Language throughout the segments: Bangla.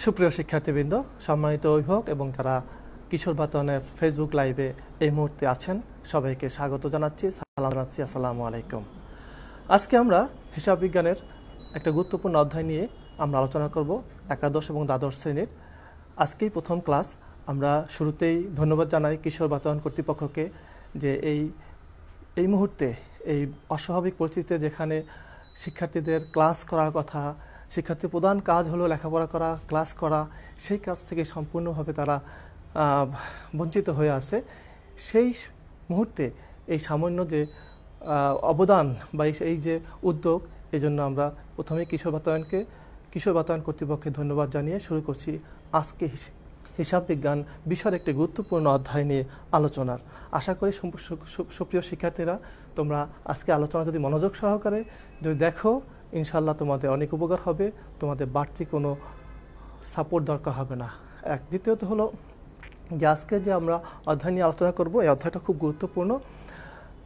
সুপ্রিয় শিক্ষার্থীবৃন্দ, সম্মানিত অভিভাবক এবং যারা কিশোর বাতায়নের ফেসবুক লাইভে এই মুহূর্তে আছেন, সবাইকে স্বাগত জানাচ্ছি, সালাম জানাচ্ছি। আসসালামু আলাইকুম। আজকে আমরা হিসাব বিজ্ঞানের একটা গুরুত্বপূর্ণ অধ্যায় নিয়ে আমরা আলোচনা করব, একাদশ এবং দ্বাদশ শ্রেণীর। আজকেই প্রথম ক্লাস। আমরা শুরুতেই ধন্যবাদ জানাই কিশোর বাতায়ন কর্তৃপক্ষকে যে এই মুহূর্তে এই অস্বাভাবিক পরিস্থিতিতে যেখানে শিক্ষার্থীদের ক্লাস করার কথা, শিক্ষার্থীর প্রধান কাজ হলো লেখাপড়া করা, ক্লাস করা, সেই কাজ থেকে সম্পূর্ণভাবে তারা বঞ্চিত হয়ে আছে। সেই মুহূর্তে এই সামান্য যে অবদান বা এই যে উদ্যোগ, এই জন্য আমরা প্রথমে কিশোর বাতায়ন কর্তৃপক্ষকে ধন্যবাদ জানিয়ে শুরু করছি আজকে হিসাব বিজ্ঞান বিষয়ের একটি গুরুত্বপূর্ণ অধ্যায় নিয়ে আলোচনার। আশা করি সুপ্রিয় শিক্ষার্থীরা, তোমরা আজকে আলোচনা যদি মনোযোগ সহকারে যদি দেখো, ইনশাল্লাহ তোমাদের অনেক উপকার হবে, তোমাদের বাড়তি কোনো সাপোর্ট দরকার হবে না। দ্বিতীয়ত হলো যে আজকে যে আমরা অধ্যায় নিয়ে আলোচনা করব, এই অধ্যায়টা খুব গুরুত্বপূর্ণ।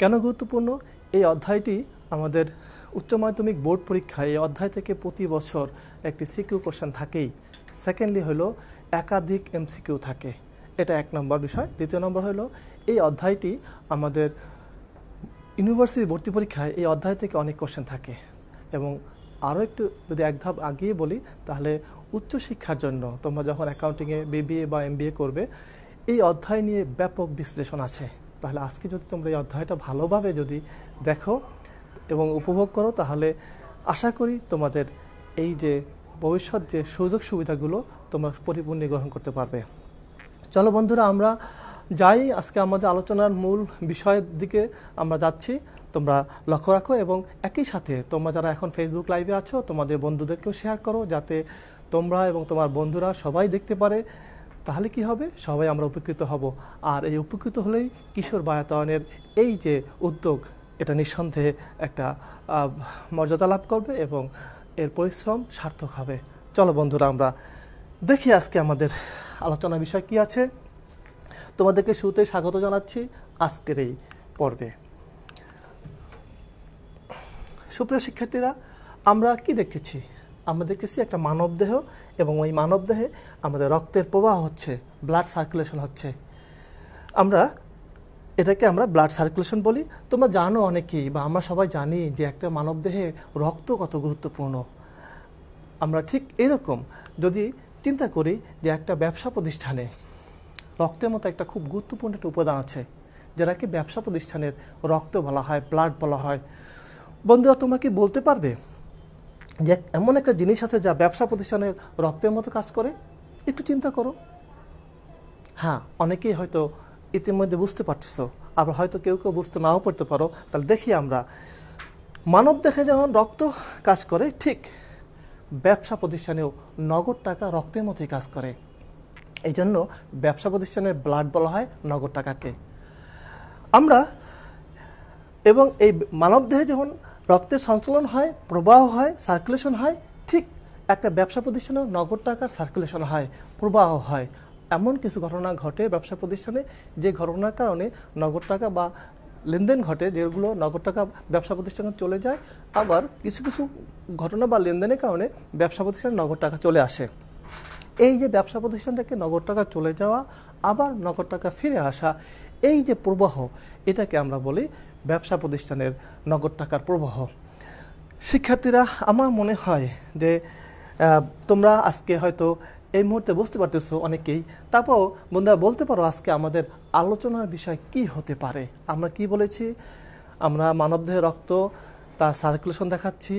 কেন গুরুত্বপূর্ণ? এই অধ্যায়টি আমাদের উচ্চ মাধ্যমিক বোর্ড পরীক্ষায় এই অধ্যায় থেকে প্রতি বছর একটি সিকিউ কোশ্চেন থাকেই। সেকেন্ডলি হলো একাধিক এমসিকিউ থাকে, এটা এক নম্বর বিষয়। দ্বিতীয় নম্বর হলো এই অধ্যায়টি আমাদের ইউনিভার্সিটি ভর্তি পরীক্ষায় এই অধ্যায় থেকে অনেক কোশ্চেন থাকে। এবং আরও একটু যদি এক ধাপ আগিয়ে বলি, তাহলে উচ্চশিক্ষার জন্য তোমরা যখন অ্যাকাউন্টিংয়ে বিবিএ বা এমবিএ করবে, এই অধ্যায় নিয়ে ব্যাপক বিশ্লেষণ আছে। তাহলে আজকে যদি তোমরা এই অধ্যায়টা ভালোভাবে যদি দেখো এবং উপভোগ করো, তাহলে আশা করি তোমাদের এই যে ভবিষ্যৎ যে সুযোগ সুবিধাগুলো তোমরা পরিপূর্ণ গ্রহণ করতে পারবে। চলো বন্ধুরা, আমরা যাই আজকে আমাদের আলোচনার মূল বিষয়ের দিকে আমরা যাচ্ছি। তোমরা লক্ষ্য রাখো এবং একই সাথে তোমরা যারা এখন ফেসবুক লাইভে আছো, তোমাদের বন্ধুদেরকেও শেয়ার করো, যাতে তোমরা এবং তোমার বন্ধুরা সবাই দেখতে পারে। তাহলে কি হবে? সবাই আমরা উপকৃত হব। আর এই উপকৃত হলেই কিশোর বাতায়নের এই যে উদ্যোগ, এটা নিঃসন্দেহে একটা মর্যাদা লাভ করবে এবং এর পরিশ্রম সার্থক হবে। চলো বন্ধুরা, আমরা দেখি আজকে আমাদের আলোচনা বিষয় কি আছে। তোমাদেরকে শুরুতে স্বাগত জানাচ্ছি আজকের এই পর্বে। সুপ্রিয় শিক্ষার্থীরা, আমরা কি দেখতেছি? আমরা দেখতেছি একটা মানবদেহ, এবং ওই মানবদেহে আমাদের রক্তের প্রবাহ হচ্ছে, ব্লাড সার্কুলেশন হচ্ছে। এটাকে আমরা ব্লাড সার্কুলেশন বলি। তোমরা জানো অনেকেই, বা আমরা সবাই জানি যে একটা মানবদেহে রক্ত কত গুরুত্বপূর্ণ। আমরা ঠিক এরকম যদি চিন্তা করি যে একটা ব্যবসা প্রতিষ্ঠানে রক্তের মতো একটা খুব গুরুত্বপূর্ণ একটা উপাদান আছে, যেটাকে ব্যবসা প্রতিষ্ঠানের রক্ত বলা হয়, ব্লাড বলা হয়। বন্ধুরা, তোমরা কি বলতে পারবে যে এমন একটা জিনিস আছে যা ব্যবসা প্রতিষ্ঠানের রক্তের মতো কাজ করে? একটু চিন্তা করো। হ্যাঁ, অনেকেই হয়তো ইতিমধ্যে বুঝতে পারছো, আবার হয়তো কেউ কেউ বুঝতে নাও পড়তে পারো। তাহলে দেখি আমরা, মানব দেহে যেমন রক্ত কাজ করে, ঠিক ব্যবসা প্রতিষ্ঠানেও নগদ টাকা রক্তের মতোই কাজ করে। এই জন্য ব্যবসা প্রতিষ্ঠানের ব্লাড বলা হয় নগদ টাকাকে। এবং এই মানবদেহে যখন রক্তের সঞ্চালন হয়, প্রবাহ হয়, সার্কুলেশন হয়, ঠিক একটা ব্যবসা প্রতিষ্ঠানেও নগদ টাকার সার্কুলেশন হয়, প্রবাহ হয়। এমন কিছু ঘটনা ঘটে ব্যবসা প্রতিষ্ঠানে, যে ঘটনার কারণে নগদ টাকা বা লেনদেন ঘটে, যেগুলো নগদ টাকা ব্যবসা প্রতিষ্ঠানে চলে যায়। আবার কিছু কিছু ঘটনা বা লেনদেনের কারণে ব্যবসা প্রতিষ্ঠানে নগদ টাকা চলে আসে। এই যে ব্যবসা প্রতিষ্ঠান থেকে নগদ টাকা চলে যাওয়া, আবার নগদ টাকা ফিরে আসা, এই যে প্রবাহ, এটাকে আমরা বলি ব্যবসা প্রতিষ্ঠানের নগদ টাকার প্রবাহ। শিক্ষার্থীরা, আমার মনে হয় যে তোমরা আজকে হয়তো এই মুহূর্তে বুঝতে পারতেছো অনেকেই। তারপরও বন্ধুরা বলতে পারো আজকে আমাদের আলোচনার বিষয় কি হতে পারে। আমরা কি বলেছি? আমরা মানবদেহে রক্ত, তার সার্কুলেশন দেখাচ্ছি।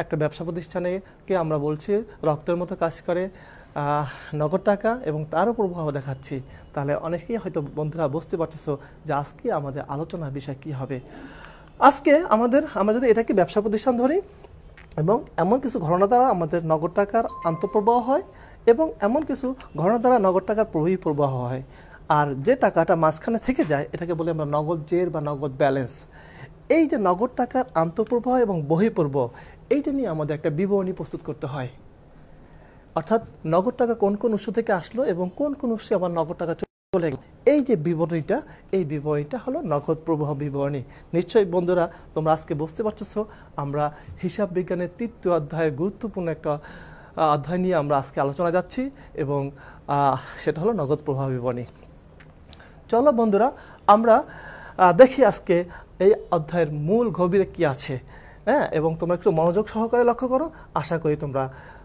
একটা ব্যবসা প্রতিষ্ঠানেকে আমরা বলছি রক্তের মতো কাজ করে, নগদ টাকা, এবং তারও প্রভাব দেখাচ্ছি। তাহলে অনেকেই হয়তো বন্ধুরা বুঝতে পারতেছো যে আজকে আমাদের আলোচনার বিষয় কি হবে। আজকে আমরা যদি এটাকে ব্যবসা প্রতিষ্ঠান ধরি, এবং এমন কিছু ঘটনা দ্বারা আমাদের নগদ টাকার আন্তঃপ্রবাহ হয়, এবং এমন কিছু ঘটনা দ্বারা নগদ টাকার বহিঃপ্রবাহ হয়। আর যে টাকাটা মাঝখানে থেকে যায়, এটাকে বলি আমরা নগদ জের বা নগদ ব্যালেন্স। এই যে নগদ টাকার আন্তঃপ্রবাহ এবং বহিঃপ্রবাহ, এইটা নিয়ে আমাদের একটা বিবরণী প্রস্তুত করতে হয়। অর্থাৎ নগদ টাকা কোন কোন উৎস থেকে আসলো এবং কোন কোন উৎসে আবার নগদ টাকা চলে গেল, এই যে বিবরণীটা হলো নগদ প্রবাহ বিবরণী। নিশ্চয়ই বন্ধুরা তোমরা আজকে বুঝতে পারছো, আমরা হিসাব বিজ্ঞানের তৃতীয় অধ্যায়ের গুরুত্বপূর্ণ একটা অধ্যায় নিয়ে আমরা আজকে আলোচনা যাচ্ছি এবং সেটা হলো নগদ প্রবাহ বিবরণী। চলো বন্ধুরা, আমরা দেখি আজকে এই অধ্যায়ের মূল গভীরে কি আছে, হ্যাঁ, এবং তোমরা একটু মনোযোগ সহকারে লক্ষ্য করো, আশা করি তোমরা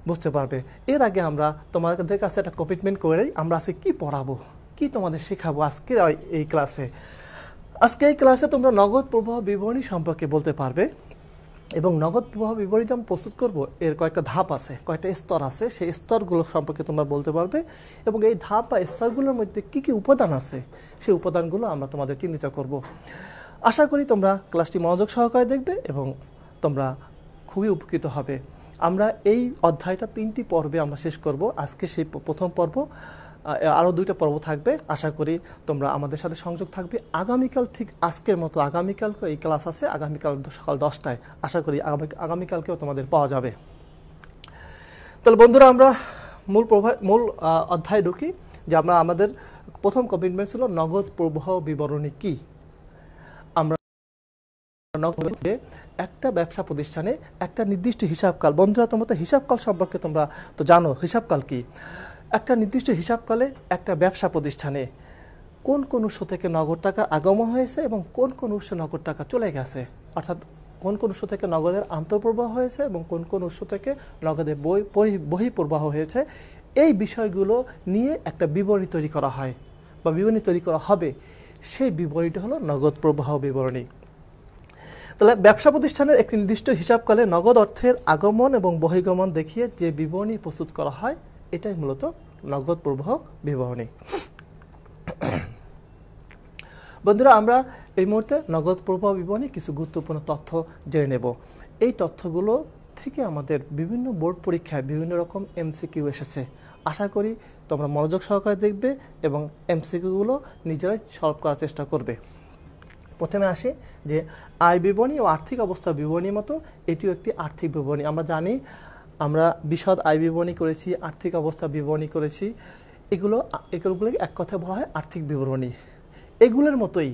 বুঝতে পারবে। এর আগে আমরা তোমাদের কাছে একটা কমিটমেন্ট করেই আমরা আজকে কি পড়াবো, কি তোমাদের শেখাবো আজকে এই ক্লাসে। আজকে এই ক্লাসে তোমরা নগদ প্রবাহ বিবরণী সম্পর্কে বলতে পারবে এবং নগদ প্রবাহ বিবরণী যখন প্রস্তুত করবো এর কয়েকটা ধাপ আছে, কয়েকটা স্তর আছে, সেই স্তরগুলো সম্পর্কে তোমরা বলতে পারবে এবং এই ধাপ বা স্তরগুলোর মধ্যে কী কী উপাদান আছে সেই উপাদানগুলো আমরা তোমাদের চিহ্নিত করব। আশা করি তোমরা ক্লাসটি মনোযোগ সহকারে দেখবে এবং তোমরা খুবই উপকৃত হবে। আমরা এই অধ্যায়টা 3টি পর্বে আমরা শেষ করব। আজকে সেই প্রথম পর্ব, আরও 2টা পর্ব থাকবে। আশা করি তোমরা আমাদের সাথে সংযোগ থাকবে। আগামীকাল ঠিক আজকের মতো আগামীকাল এই ক্লাস আছে, আগামীকাল সকাল 10টায়। আশা করি আগামীকালকেও তোমাদের পাওয়া যাবে। তাহলে বন্ধুরা, আমরা মূল অধ্যায় ঢুকি। যে আমাদের প্রথম কমিটমেন্ট ছিল নগদ প্রবাহ বিবরণী কি। আমরা একটা ব্যবসা প্রতিষ্ঠানে একটা নির্দিষ্ট হিসাবকাল, বন্ধুরা তোমরা তো হিসাবকাল সম্পর্কে তোমরা তো জানো, হিসাবকাল কি। একটা নির্দিষ্ট হিসাবকালে একটা ব্যবসা প্রতিষ্ঠানে কোন কোন উৎস থেকে নগদ টাকা আগমন হয়েছে এবং কোন কোন উৎসে নগদ টাকা চলে গেছে, অর্থাৎ কোন কোন উৎস থেকে নগদের আন্তঃপ্রবাহ হয়েছে এবং কোন কোন উৎস থেকে নগদের বহিঃপ্রবাহ হয়েছে, এই বিষয়গুলো নিয়ে একটা বিবরণী তৈরি করা হয় বা বিবরণী তৈরি করা হবে। সেই বিবরণীটা হলো নগদ প্রবাহ বিবরণী। তাহলে ব্যবসা প্রতিষ্ঠানের একটি নির্দিষ্ট হিসাবকালে নগদ অর্থের আগমন এবং বহির্গমন দেখিয়ে যে বিবরণী প্রস্তুত করা হয় এটাই মূলত নগদ প্রবাহ বিবরণী। বন্ধুরা, আমরা এই মুহূর্তে নগদ প্রবাহ বিবরণী কিছু গুরুত্বপূর্ণ তথ্য জেনে নেব। এই তথ্যগুলো থেকে আমাদের বিভিন্ন বোর্ড পরীক্ষায় বিভিন্ন রকম এমসিকিউ এসেছে। আশা করি তোমরা মনোযোগ সহকারে দেখবে এবং এমসিকিউগুলো নিজেরাই সলভ করার চেষ্টা করবে। প্রথমে আসি যে আয় বিবরণী ও আর্থিক অবস্থা বিবরণীর মতো এটিও একটি আর্থিক বিবরণী। আমরা জানি আমরা বিশদ আয় বিবরণী করেছি, আর্থিক অবস্থা বিবরণী করেছি, এগুলোকে এক কথায় বলা হয় আর্থিক বিবরণী। এগুলোর মতোই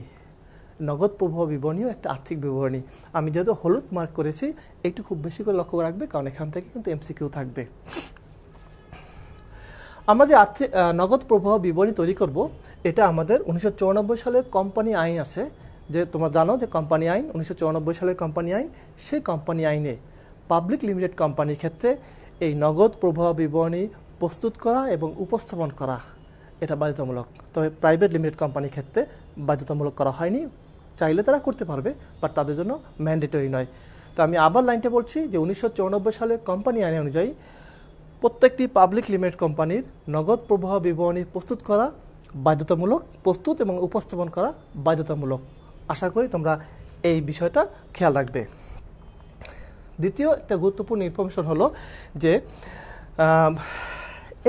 নগদ প্রবাহ বিবরণীও একটা আর্থিক বিবরণী। আমি যেহেতু হলুদ মার্ক করেছি একটু খুব বেশি করে লক্ষ্য রাখবে, কারণ এখান থেকে কিন্তু এমসিকিউ থাকবে। আমরা যে নগদ প্রবাহ বিবরণী তৈরি করব এটা আমাদের 1994 সালের কোম্পানি আইন আছে, যে তোমরা জানো যে কোম্পানি আইন 1994 সালের কোম্পানি আইন। সেই কোম্পানি আইনে পাবলিক লিমিটেড কোম্পানির ক্ষেত্রে এই নগদ প্রবাহ বিবরণী প্রস্তুত করা এবং উপস্থাপন করা এটা বাধ্যতামূলক। তবে প্রাইভেট লিমিটেড কোম্পানির ক্ষেত্রে বাধ্যতামূলক করা হয়নি, চাইলে তারা করতে পারবে, বাট তাদের জন্য ম্যান্ডেটরি নয়। তো আমি আবার লাইনটা বলছি যে 1994 সালের কোম্পানি আইন অনুযায়ী প্রত্যেকটি পাবলিক লিমিটেড কোম্পানির নগদ প্রবাহ বিবরণী প্রস্তুত করা বাধ্যতামূলক, প্রস্তুত এবং উপস্থাপন করা বাধ্যতামূলক। আশা করি তোমরা এই বিষয়টা খেয়াল রাখবে। দ্বিতীয় একটা গুরুত্বপূর্ণ ইনফরমেশন হলো যে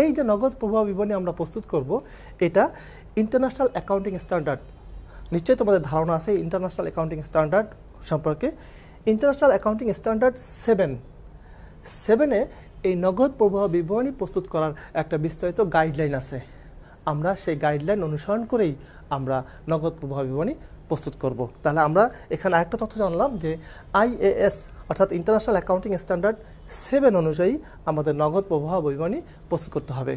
এই যে নগদ প্রবাহ বিবরণী আমরা প্রস্তুত করব এটা ইন্টারন্যাশনাল অ্যাকাউন্টিং স্ট্যান্ডার্ড, নিশ্চয়ই তোমাদের ধারণা আছে ইন্টারন্যাশনাল অ্যাকাউন্টিং স্ট্যান্ডার্ড সম্পর্কে। ইন্টারন্যাশনাল অ্যাকাউন্টিং স্ট্যান্ডার্ড 7-এ এই নগদ প্রবাহ বিবরণী প্রস্তুত করার একটা বিস্তারিত গাইডলাইন আছে। আমরা সেই গাইডলাইন অনুসরণ করেই আমরা নগদ প্রবাহ বিবরণী প্রস্তুত করব। তাহলে আমরা এখানে আরেকটা তথ্য জানলাম যে IAS অর্থাৎ ইন্টারন্যাশনাল অ্যাকাউন্টিং স্ট্যান্ডার্ড 7 অনুযায়ী আমাদের নগদ প্রবাহ বিবরণী প্রস্তুত করতে হবে।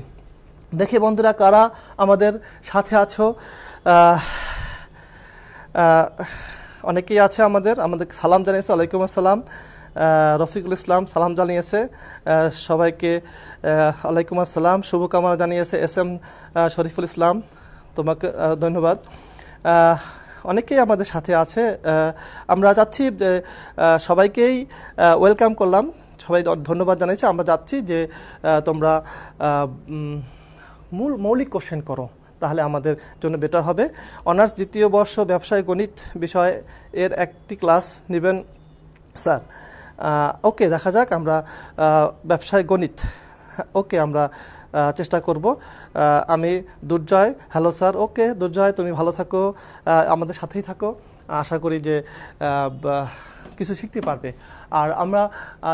দেখে বন্ধুরা কারা আমাদের সাথে আছো, অনেকেই আছে আমাদের সালাম জানিয়েছে। ওয়ালাইকুম আসসালাম। রফিকুল ইসলাম সালাম জানিয়েছে সবাইকে, ওয়ালাইকুম আসসালাম। শুভকামনা জানিয়েছে SM শরীফুল ইসলাম, তোমাকে ধন্যবাদ। অনেকেই আমাদের সাথে আছে। আমরা যাচ্ছি সবাইকেই ওয়েলকাম করলাম, সবাই ধন্যবাদ জানাইছি। আমরা যাচ্ছি যে তোমরা মৌলিক কোশ্চেন করো, তাহলে আমাদের জন্য বেটার হবে। অনার্স দ্বিতীয় বর্ষ ব্যবসায় গণিত বিষয় এর একটি ক্লাস নেবেন স্যার। ওকে, দেখা যাক আমরা ব্যবসায় গণিত, ওকে আমরা চেষ্টা করব। আমি দুর্জয়, হ্যালো স্যার। ওকে দুর্জয়, তুমি ভালো থাকো, আমাদের সাথেই থাকো। আশা করি যে কিছু শিখতে পারবে। আর আমরা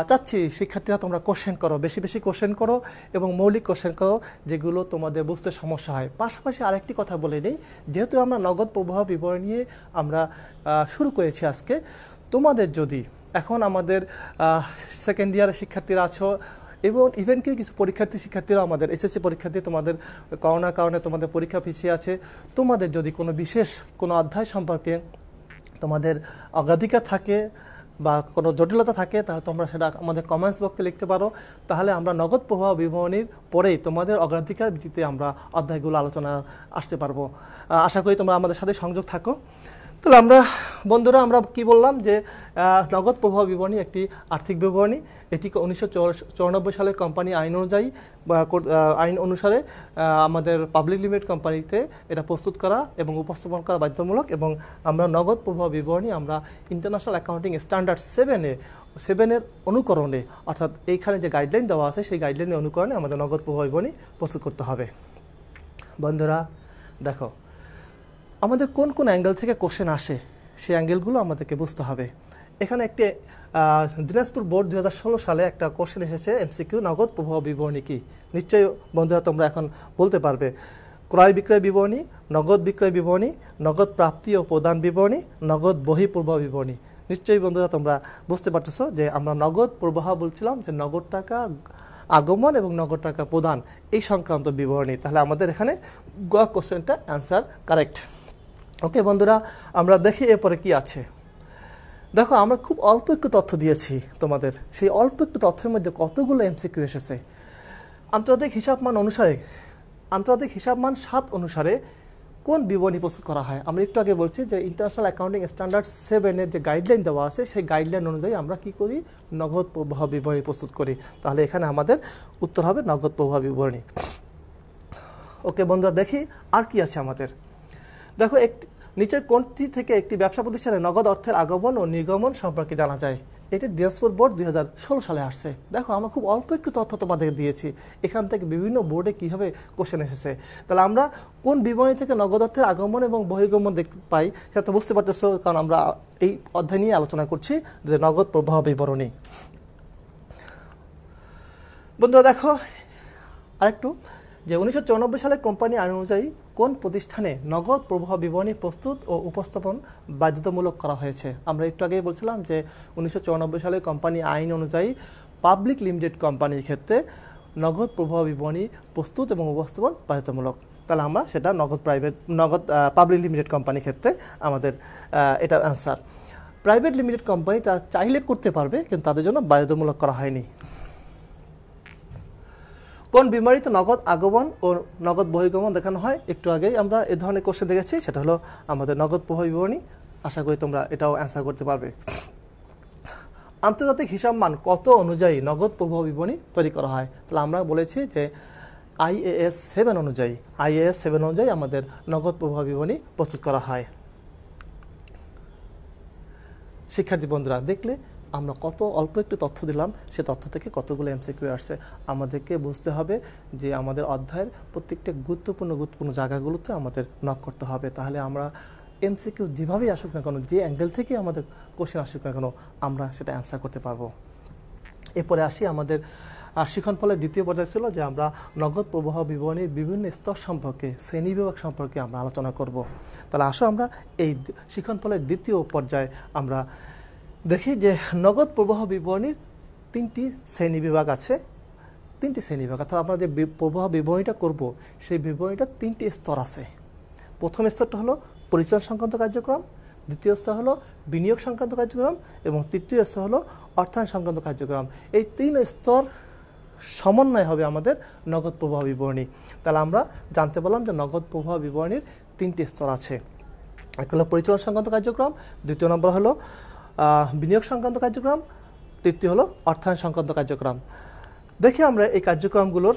চাচ্ছি শিক্ষার্থীরা তোমরা কোশ্চেন করো, বেশি বেশি কোশ্চেন করো এবং মৌলিক কোশ্চেন করো যেগুলো তোমাদের বুঝতে সমস্যা হয়। পাশাপাশি আরেকটি কথা বলে নেই, যেহেতু আমরা নগদ প্রবাহ বিবরণী নিয়ে আমরা শুরু করেছি আজকে, তোমাদের যদি এখন আমাদের সেকেন্ড ইয়ারের শিক্ষার্থীরা আছো, এবং ইভেন কি কিছু শিক্ষার্থীরা আমাদের এসএসসি পরীক্ষার্থী তোমাদের করোনার কারণে তোমাদের পরীক্ষা পিছিয়ে আছে, তোমাদের যদি কোনো বিশেষ কোনো অধ্যায় সম্পর্কে তোমাদের অগ্রাধিকার থাকে বা কোনো জটিলতা থাকে, তাহলে তোমরা সেটা আমাদের কমেন্টস বক্সে লিখতে পারো। তাহলে আমরা নগদ প্রবাহ বিবরণীর পরেই তোমাদের অগ্রাধিকার ভিত্তিতে আমরা অধ্যায়গুলো আলোচনা আসতে পারবো। আশা করি তোমরা আমাদের সাথে সংযোগ থাকো। তাহলে আমরা বন্ধুরা আমরা কি বললাম যে নগদ প্রবাহ বিবরণী একটি আর্থিক বিবরণী। এটিকে 1994 সালের কোম্পানি আইন অনুযায়ী বা আইন অনুসারে আমাদের পাবলিক লিমিটেড কোম্পানিতে এটা প্রস্তুত করা এবং উপস্থাপন করা বাধ্যতামূলক। এবং আমরা নগদ প্রবাহ বিবরণী আমরা ইন্টারন্যাশনাল অ্যাকাউন্টিং স্ট্যান্ডার্ড 7-এর অনুকরণে, অর্থাৎ এইখানে যে গাইডলাইন দেওয়া আছে সেই গাইডলাইনের অনুকরণে আমাদের নগদ প্রবাহ বিবরণী প্রস্তুত করতে হবে। বন্ধুরা দেখো, আমাদের কোন কোন অ্যাঙ্গেল থেকে কোশ্চেন আসে সেই অ্যাঙ্গেলগুলো আমাদেরকে বুঝতে হবে। এখানে একটি দিনাজপুর বোর্ড 2016 সালে একটা কোশ্চেন এসেছে এমসিকিউ, নগদ প্রবাহ বিবরণী কি। নিশ্চয়ই বন্ধুরা তোমরা এখন বলতে পারবে ক্রয় বিক্রয় বিবরণী, নগদ বিক্রয় বিবরণী, নগদ প্রাপ্তি ও প্রদান বিবরণী, নগদ বহিঃপ্রবাহ বিবরণী। নিশ্চয়ই বন্ধুরা তোমরা বুঝতে পারতেছো যে আমরা নগদ প্রবাহ বলছিলাম যে নগদ টাকা আগমন এবং নগদ টাকা প্রদান এই সংক্রান্ত বিবরণী। তাহলে আমাদের এখানে গ কোশ্চেনটা অ্যান্সার কারেক্ট। ওকে বন্ধুরা, আমরা দেখি এরপরে কি আছে। দেখো, আমরা খুব অল্প একটু তথ্য দিয়েছি তোমাদের, সেই অল্প একটু তথ্যের মধ্যে কতগুলো এমসিকিউ এসেছে। আন্তর্জাতিক হিসাব মান 7 অনুসারে কোন বিবরণী প্রস্তুত করা হয়। আমরা একটু আগে বলছি যে ইন্টারন্যাশনাল অ্যাকাউন্টিং স্ট্যান্ডার্ড 7-এর যে গাইডলাইন দেওয়া আছে সেই গাইডলাইন অনুযায়ী আমরা কি করি, নগদ প্রবাহ বিবরণী প্রস্তুত করি। তাহলে এখানে আমাদের উত্তর হবে নগদ প্রবাহ বিবরণী। ওকে বন্ধুরা, দেখি আর কি আছে আমাদের। দেখো, নিচের কোনটি থেকে একটি ব্যবসা প্রতিষ্ঠানে নগদ অর্থের আগমন ও নির্গমন সম্পর্কে জানা যায়। এটি দিনাজপুর বোর্ড 2016 সালে আসছে। দেখো, আমরা খুব অল্প একটু তথ্য তোমাদের দিয়েছি, এখান থেকে বিভিন্ন বোর্ডে কীভাবে কোশ্চেন এসেছে। তাহলে আমরা কোন বিবরণী থেকে নগদ অর্থের আগমন এবং বহির্গমন পাই সেটা বুঝতে পারতেছো, কারণ আমরা এই অধ্যায় নিয়ে আলোচনা করছি যে নগদ প্রবাহ বিবরণী। বন্ধুরা দেখো আরেকটু, যে 1994 সালে কোম্পানি আইন অনুযায়ী কোন প্রতিষ্ঠানে নগদ প্রবাহ বিবরণী প্রস্তুত ও উপস্থাপন বাধ্যতামূলক করা হয়েছে। আমরা একটু আগেই বলছিলাম যে 1994 সালে কোম্পানি আইন অনুযায়ী পাবলিক লিমিটেড কোম্পানির ক্ষেত্রে নগদ প্রবাহ বিবরণী প্রস্তুত এবং উপস্থাপন বাধ্যতামূলক। তাহলে আমরা সেটা নগদ পাবলিক লিমিটেড কোম্পানির ক্ষেত্রে আমাদের এটার অ্যান্সার। প্রাইভেট লিমিটেড কোম্পানি তারা চাইলে করতে পারবে, কিন্তু তাদের জন্য বাধ্যতামূলক করা হয়নি। কোন বিমারিতে নগদ আগমন ও নগদ বহির্গমন দেখানো হয়। একটু আগেই আমরা এ ধরনের কোশ্চেন দেখেছি, সেটা হলো আমাদের নগদ প্রবাহ বিবরণী। আশা করি তোমরা এটাও অ্যান্সার করতে পারবে। আন্তর্জাতিক হিসাব মান কত অনুযায়ী নগদ প্রবাহ বিবরণী তৈরি করা হয়। তাহলে আমরা বলেছি যে IAS 7 অনুযায়ী আমাদের নগদ প্রবাহ বিবরণী প্রস্তুত করা হয়। শিক্ষার্থী বন্ধুরা, দেখলে আমরা কত অল্প একটু তথ্য দিলাম, সে তথ্য থেকে কতগুলো এমসিকিউ আসছে। আমাদেরকে বুঝতে হবে যে আমাদের অধ্যায়ের প্রত্যেকটা গুরুত্বপূর্ণ জায়গাগুলোতে আমাদের নক করতে হবে। তাহলে আমরা এমসিকিউ যেভাবেই আসুক না কেন, যে অ্যাঙ্গেল থেকে আমাদের কোশ্চেন আসুক না কেন, আমরা সেটা অ্যান্সার করতে পারবো। এরপরে আসি আমাদের শিক্ষণফলের দ্বিতীয় পর্যায়ে ছিল যে আমরা নগদ প্রবাহ বিবরণীর বিভিন্ন স্তর সম্পর্কে, শ্রেণীবিভাগ সম্পর্কে আমরা আলোচনা করব। তাহলে আসো আমরা এই শিক্ষণফলের দ্বিতীয় পর্যায়ে আমরা দেখি যে নগদ প্রবাহ বিবরণীর 3টি শ্রেণীবিভাগ আছে। 3টি শ্রেণীবিভাগ, অর্থাৎ আমরা যে প্রবাহ বিবরণীটা করব সেই বিবরণীটা 3টি স্তর আছে। প্রথম স্তরটা হলো পরিচালন সংক্রান্ত কার্যক্রম, দ্বিতীয় স্তর হলো বিনিয়োগ সংক্রান্ত কার্যক্রম এবং তৃতীয় স্তর হলো অর্থায়ন সংক্রান্ত কার্যক্রম। এই 3 স্তর সমন্বয় হবে আমাদের নগদ প্রবাহ বিবরণী। তাহলে আমরা জানতে পারলাম যে নগদ প্রবাহ বিবরণীর 3টি স্তর আছে। একটা হলো পরিচালন সংক্রান্ত কার্যক্রম, দ্বিতীয় নম্বর হলো বিনিয়োগ সংক্রান্ত কার্যক্রম, তৃতীয় হলো অর্থায়ন সংক্রান্ত কার্যক্রম। দেখি আমরা এই কার্যক্রমগুলোর।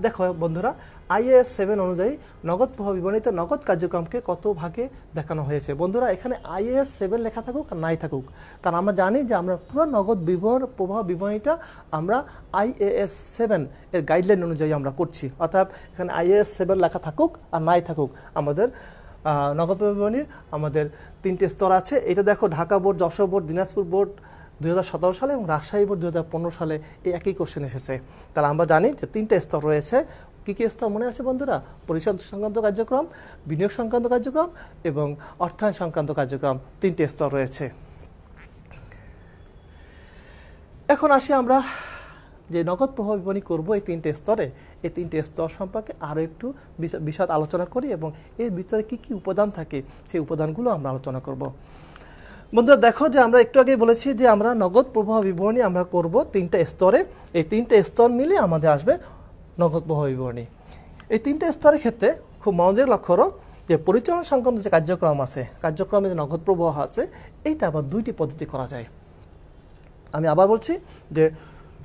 দেখো বন্ধুরা, IAS 7 অনুযায়ী নগদ প্রবাহ বিবরণীতে নগদ কার্যক্রমকে কত ভাগে দেখানো হয়েছে। বন্ধুরা, এখানে IAS 7 লেখা থাকুক আর নাই থাকুক, কারণ আমরা জানি যে আমরা পুরো নগদ প্রবাহ বিবরণীটা আমরা IAS 7 এর গাইডলাইন অনুযায়ী আমরা করছি। অর্থাৎ এখানে IAS 7 লেখা থাকুক আর নাই থাকুক, আমাদের নগদ প্রবাহ বিবরণীর আমাদের 3টে স্তর আছে। এটা দেখো, Dhaka board, Jessore board, Dinajpur board 2017 সালে এবং রাজশাহী বোর্ড 2015 সালে এই একই কোশ্চেন এসেছে। তাহলে আমরা জানি যে 3টে স্তর রয়েছে। কী কী স্তর মনে আছে বন্ধুরা? পরিচালন সংক্রান্ত কার্যক্রম, বিনিয়োগ সংক্রান্ত কার্যক্রম এবং অর্থায়ন সংক্রান্ত কার্যক্রম, 3টে স্তর রয়েছে। এখন আসি আমরা যে নগদ প্রবাহ বিবরণী করব এই 3টে স্তরে, এই 3টে স্তর সম্পর্কে আরও একটু বিশদ আলোচনা করি এবং এর ভিতরে কী কী উপাদান থাকে সেই উপাদানগুলো আমরা আলোচনা করব। বন্ধুরা দেখো যে আমরা একটু আগেই বলেছি যে আমরা নগদ প্রবাহ বিবরণী আমরা করব 3টে স্তরে, এই 3টে স্তর মিলে আমাদের আসবে নগদ প্রবাহ বিবরণী। এই 3টে স্তরের ক্ষেত্রে খুব মনোযোগ লক্ষ্য করো যে পরিচালনা সংক্রান্ত যে কার্যক্রম আছে, কার্যক্রমে যে নগদ প্রবাহ আছে, এইটা আবার 2টি পদ্ধতি করা যায়। আমি আবার বলছি যে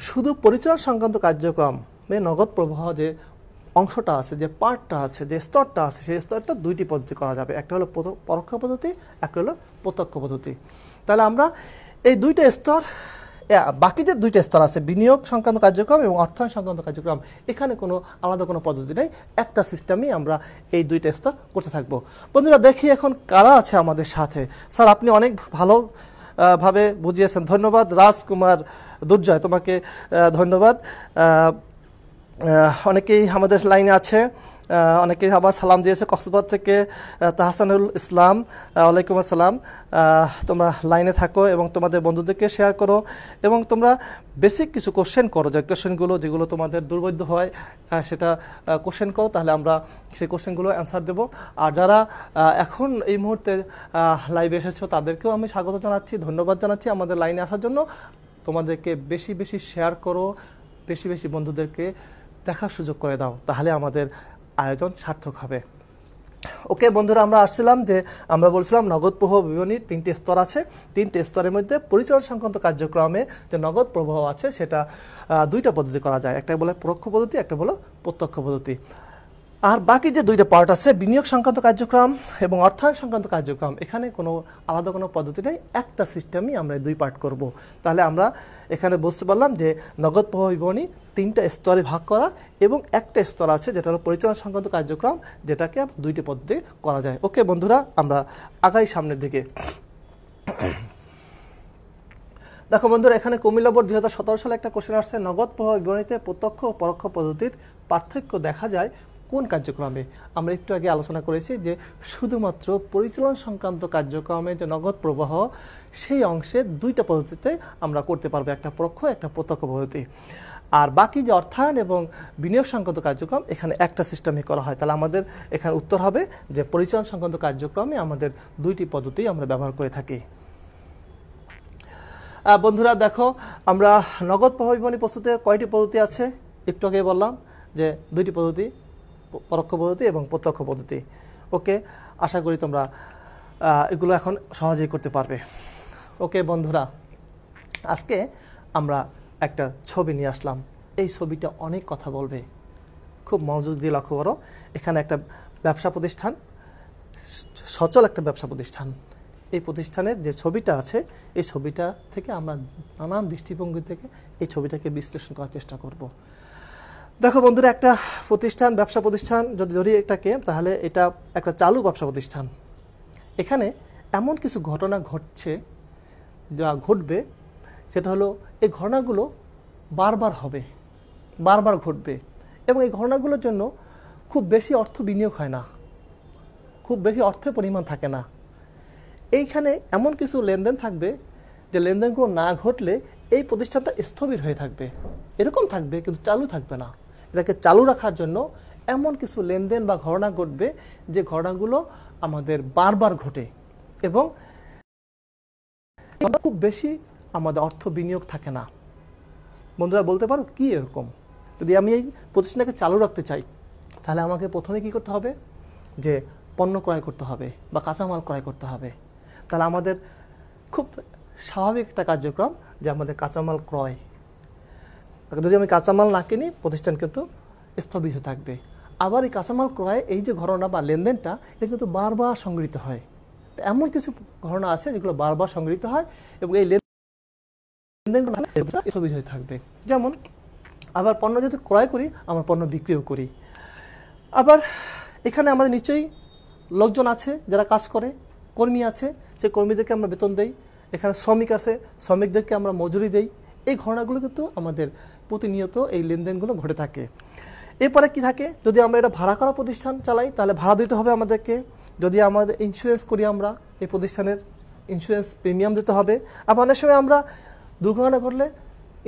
শুধু পরিচালনা সংক্রান্ত কার্যক্রমে নগদ প্রবাহ যে অংশটা আছে, যে পার্টটা আছে, যে স্তরটা আছে, সেই স্তরটা 2টি পদ্ধতি করা যাবে। একটা হলো পরোক্ষ পদ্ধতি, একটা হলো প্রত্যক্ষ পদ্ধতি। তাহলে আমরা এই 2টা স্তর, বাকি যে 2টা স্তর আছে বিনিয়োগ সংক্রান্ত কার্যক্রম এবং অর্থায়ন সংক্রান্ত কার্যক্রম, এখানে কোনো আলাদা কোনো পদ্ধতি নেই, একটা সিস্টেমেই আমরা এই 2টা স্তর করতে থাকবো। বন্ধুরা দেখি এখন কারা আছে আমাদের সাথে। স্যার আপনি অনেক ভালো ভাবে বুঝিয়েছেন, ধন্যবাদ। রাজকুমার দুর্জয়, তোমাকে ধন্যবাদ। অনেকেই আমাদের লাইনে আছে, অনেকেই আবার সালাম দিয়েছে। কক্সবাজার থেকে তাহসানুল ইসলাম, ওয়ালাইকুম আসসালাম। তোমরা লাইনে থাকো এবং তোমাদের বন্ধুদেরকে শেয়ার করো এবং তোমরা বেসিক কিছু কোশ্চেন করো, যে কোশ্চেনগুলো যেগুলো তোমাদের দুর্বোধ্য হয় সেটা কোশ্চেন করো, তাহলে আমরা সেই কোশ্চেনগুলো অ্যান্সার দেবো। আর যারা এখন এই মুহূর্তে লাইভে এসেছো তাদেরকেও আমি স্বাগত জানাচ্ছি, ধন্যবাদ জানাচ্ছি আমাদের লাইনে আসার জন্য। তোমাদেরকে বেশি বেশি শেয়ার করো, বেশি বেশি বন্ধুদেরকে দেখার সুযোগ করে দাও, তাহলে আমাদের আয়োজন সার্থক হবে। ওকে বন্ধুরা, আমরা আসছিলাম যে আমরা বলছিলাম নগদ প্রবাহ বিবরণীর 3টে স্তর আছে। 3টে স্তরের মধ্যে পরিচালনা সংক্রান্ত কার্যক্রমে যে নগদ প্রবাহ আছে সেটা 2টা পদ্ধতি করা যায়, একটা বলে পরোক্ষ পদ্ধতি, একটা বলে প্রত্যক্ষ পদ্ধতি। আর বাকি যে 2টা পার্ট আছে বিনিয়োগ সংক্রান্ত কার্যক্রম এবং অর্থায়ন সংক্রান্ত কার্যক্রম, এখানে কোনো আলাদা কোনো পদ্ধতি নেই, একটা সিস্টেমই আমরা 2 পার্ট করব। তাহলে আমরা এখানে বুঝতে পারলাম যে নগদ প্রবাহ বিবরণী 3টা স্তরে ভাগ করা এবং একটা স্তর আছে যেটা হলো পরিচালনা সংক্রান্ত কার্যক্রম, যেটাকে 2টি পদ্ধতি করা যায়। ওকে বন্ধুরা, আমরা আগাই সামনের দিকে। দেখো বন্ধুরা, এখানে কুমিল্লা বোর্ড 2017 সালে একটা কোশ্চেন আসছে, নগদ প্রবাহ বিবরণীতে প্রত্যক্ষ ও পরোক্ষ পদ্ধতির পার্থক্য দেখা যায় কোন কার্যক্রমে। আমরা একটু আগে আলোচনা করেছি যে শুধুমাত্র পরিচালনা সংক্রান্ত কার্যক্রমে যে নগদ প্রবাহ, সেই অংশে 2টা পদ্ধতিতে আমরা করতে পারবো, একটা পরোক্ষ, একটা প্রত্যক্ষ পদ্ধতি। আর বাকি যে অর্থায়ন এবং বিনিয়োগ সংক্রান্ত কার্যক্রম, এখানে একটা সিস্টেমে করা হয়। তাহলে আমাদের এখানে উত্তর হবে যে পরিচালনা সংক্রান্ত কার্যক্রমে আমাদের 2টি পদ্ধতি আমরা ব্যবহার করে থাকি। বন্ধুরা দেখো, আমরা নগদ প্রবাহ বিবরণী প্রস্তুতে কয়টি পদ্ধতি আছে একটু আগে বললাম যে 2টি পদ্ধতি, পরোক্ষ পদ্ধতি এবং প্রত্যক্ষ পদ্ধতি। ওকে, আশা করি তোমরা এগুলো এখন সহজেই করতে পারবে। ওকে বন্ধুরা, আজকে আমরা একটা ছবি নিয়ে আসলাম, এই ছবিটা অনেক কথা বলবে, খুব মনোযোগ দিয়ে লক্ষ্য করো। এখানে একটা ব্যবসা প্রতিষ্ঠান, সচল একটা ব্যবসা প্রতিষ্ঠান, এই প্রতিষ্ঠানের যে ছবিটা আছে, এই ছবিটা থেকে আমরা নানান দৃষ্টিভঙ্গি থেকে এই ছবিটাকে বিশ্লেষণ করার চেষ্টা করব। দেখো বন্ধুরা, একটা প্রতিষ্ঠান, ব্যবসা প্রতিষ্ঠান যদি ধরি এটাকে, তাহলে এটা একটা চালু ব্যবসা প্রতিষ্ঠান। এখানে এমন কিছু ঘটনা ঘটছে, যা ঘটবে, সেটা হলো এই ঘটনাগুলো বারবার হবে, বারবার ঘটবে এবং এই ঘটনাগুলোর জন্য খুব বেশি অর্থ বিনিয়োগ হয় না, খুব বেশি অর্থের পরিমাণ থাকে না। এইখানে এমন কিছু লেনদেন থাকবে যে লেনদেনগুলো না ঘটলে এই প্রতিষ্ঠানটা স্থবির হয়ে থাকবে, এরকম থাকবে কিন্তু চালু থাকবে না। এটাকে চালু রাখার জন্য এমন কিছু লেনদেন বা ঘটনা ঘটবে যে ঘটনাগুলো আমাদের বারবার ঘটে এবং খুব বেশি আমাদের অর্থ বিনিয়োগ থাকে না। বন্ধুরা বলতে পারো কি এরকম? যদি আমি এই প্রতিষ্ঠানটাকে চালু রাখতে চাই, তাহলে আমাকে প্রথমে কি করতে হবে, যে পণ্য ক্রয় করতে হবে বা কাঁচামাল ক্রয় করতে হবে। তাহলে আমাদের খুব স্বাভাবিক একটা কার্যক্রম যে আমাদের কাঁচামাল ক্রয়। যদি আমি কাঁচামাল না কিনি, প্রতিষ্ঠান কিন্তু স্থবির হয়ে থাকবে। আবার এই কাঁচামাল ক্রয়, এই যে ঘটনা বা লেনদেনটা, এটা কিন্তু বারবার সংগৃহীত হয়। এমন কিছু ঘটনা আছে যেগুলো বারবার সংগৃহীত হয় এবং এই লেনদেনগুলো স্থবির হয়ে থাকবে। যেমন আবার পণ্য যদি ক্রয় করি, আমরা পণ্য বিক্রিও করি। আবার এখানে আমাদের নিশ্চয়ই লোকজন আছে যারা কাজ করে, কর্মী আছে, সেই কর্মীদেরকে আমরা বেতন দেই। এখানে শ্রমিক আছে, শ্রমিকদেরকে আমরা মজুরি দেই। এই ঘটনাগুলো কিন্তু আমাদের প্রতিনিয়ত এই লেনদেনগুলো ঘটে থাকে। এরপরে কি থাকে, যদি আমরা এটা ভাড়া করা প্রতিষ্ঠান চালাই, তাহলে ভাড়া দিতে হবে আমাদেরকে। যদি আমাদের ইন্স্যুরেন্স করি, আমরা এই প্রতিষ্ঠানের ইন্স্যুরেন্স প্রিমিয়াম দিতে হবে। আবার অনেক সময় আমরা দুর্ঘটনা ঘটলে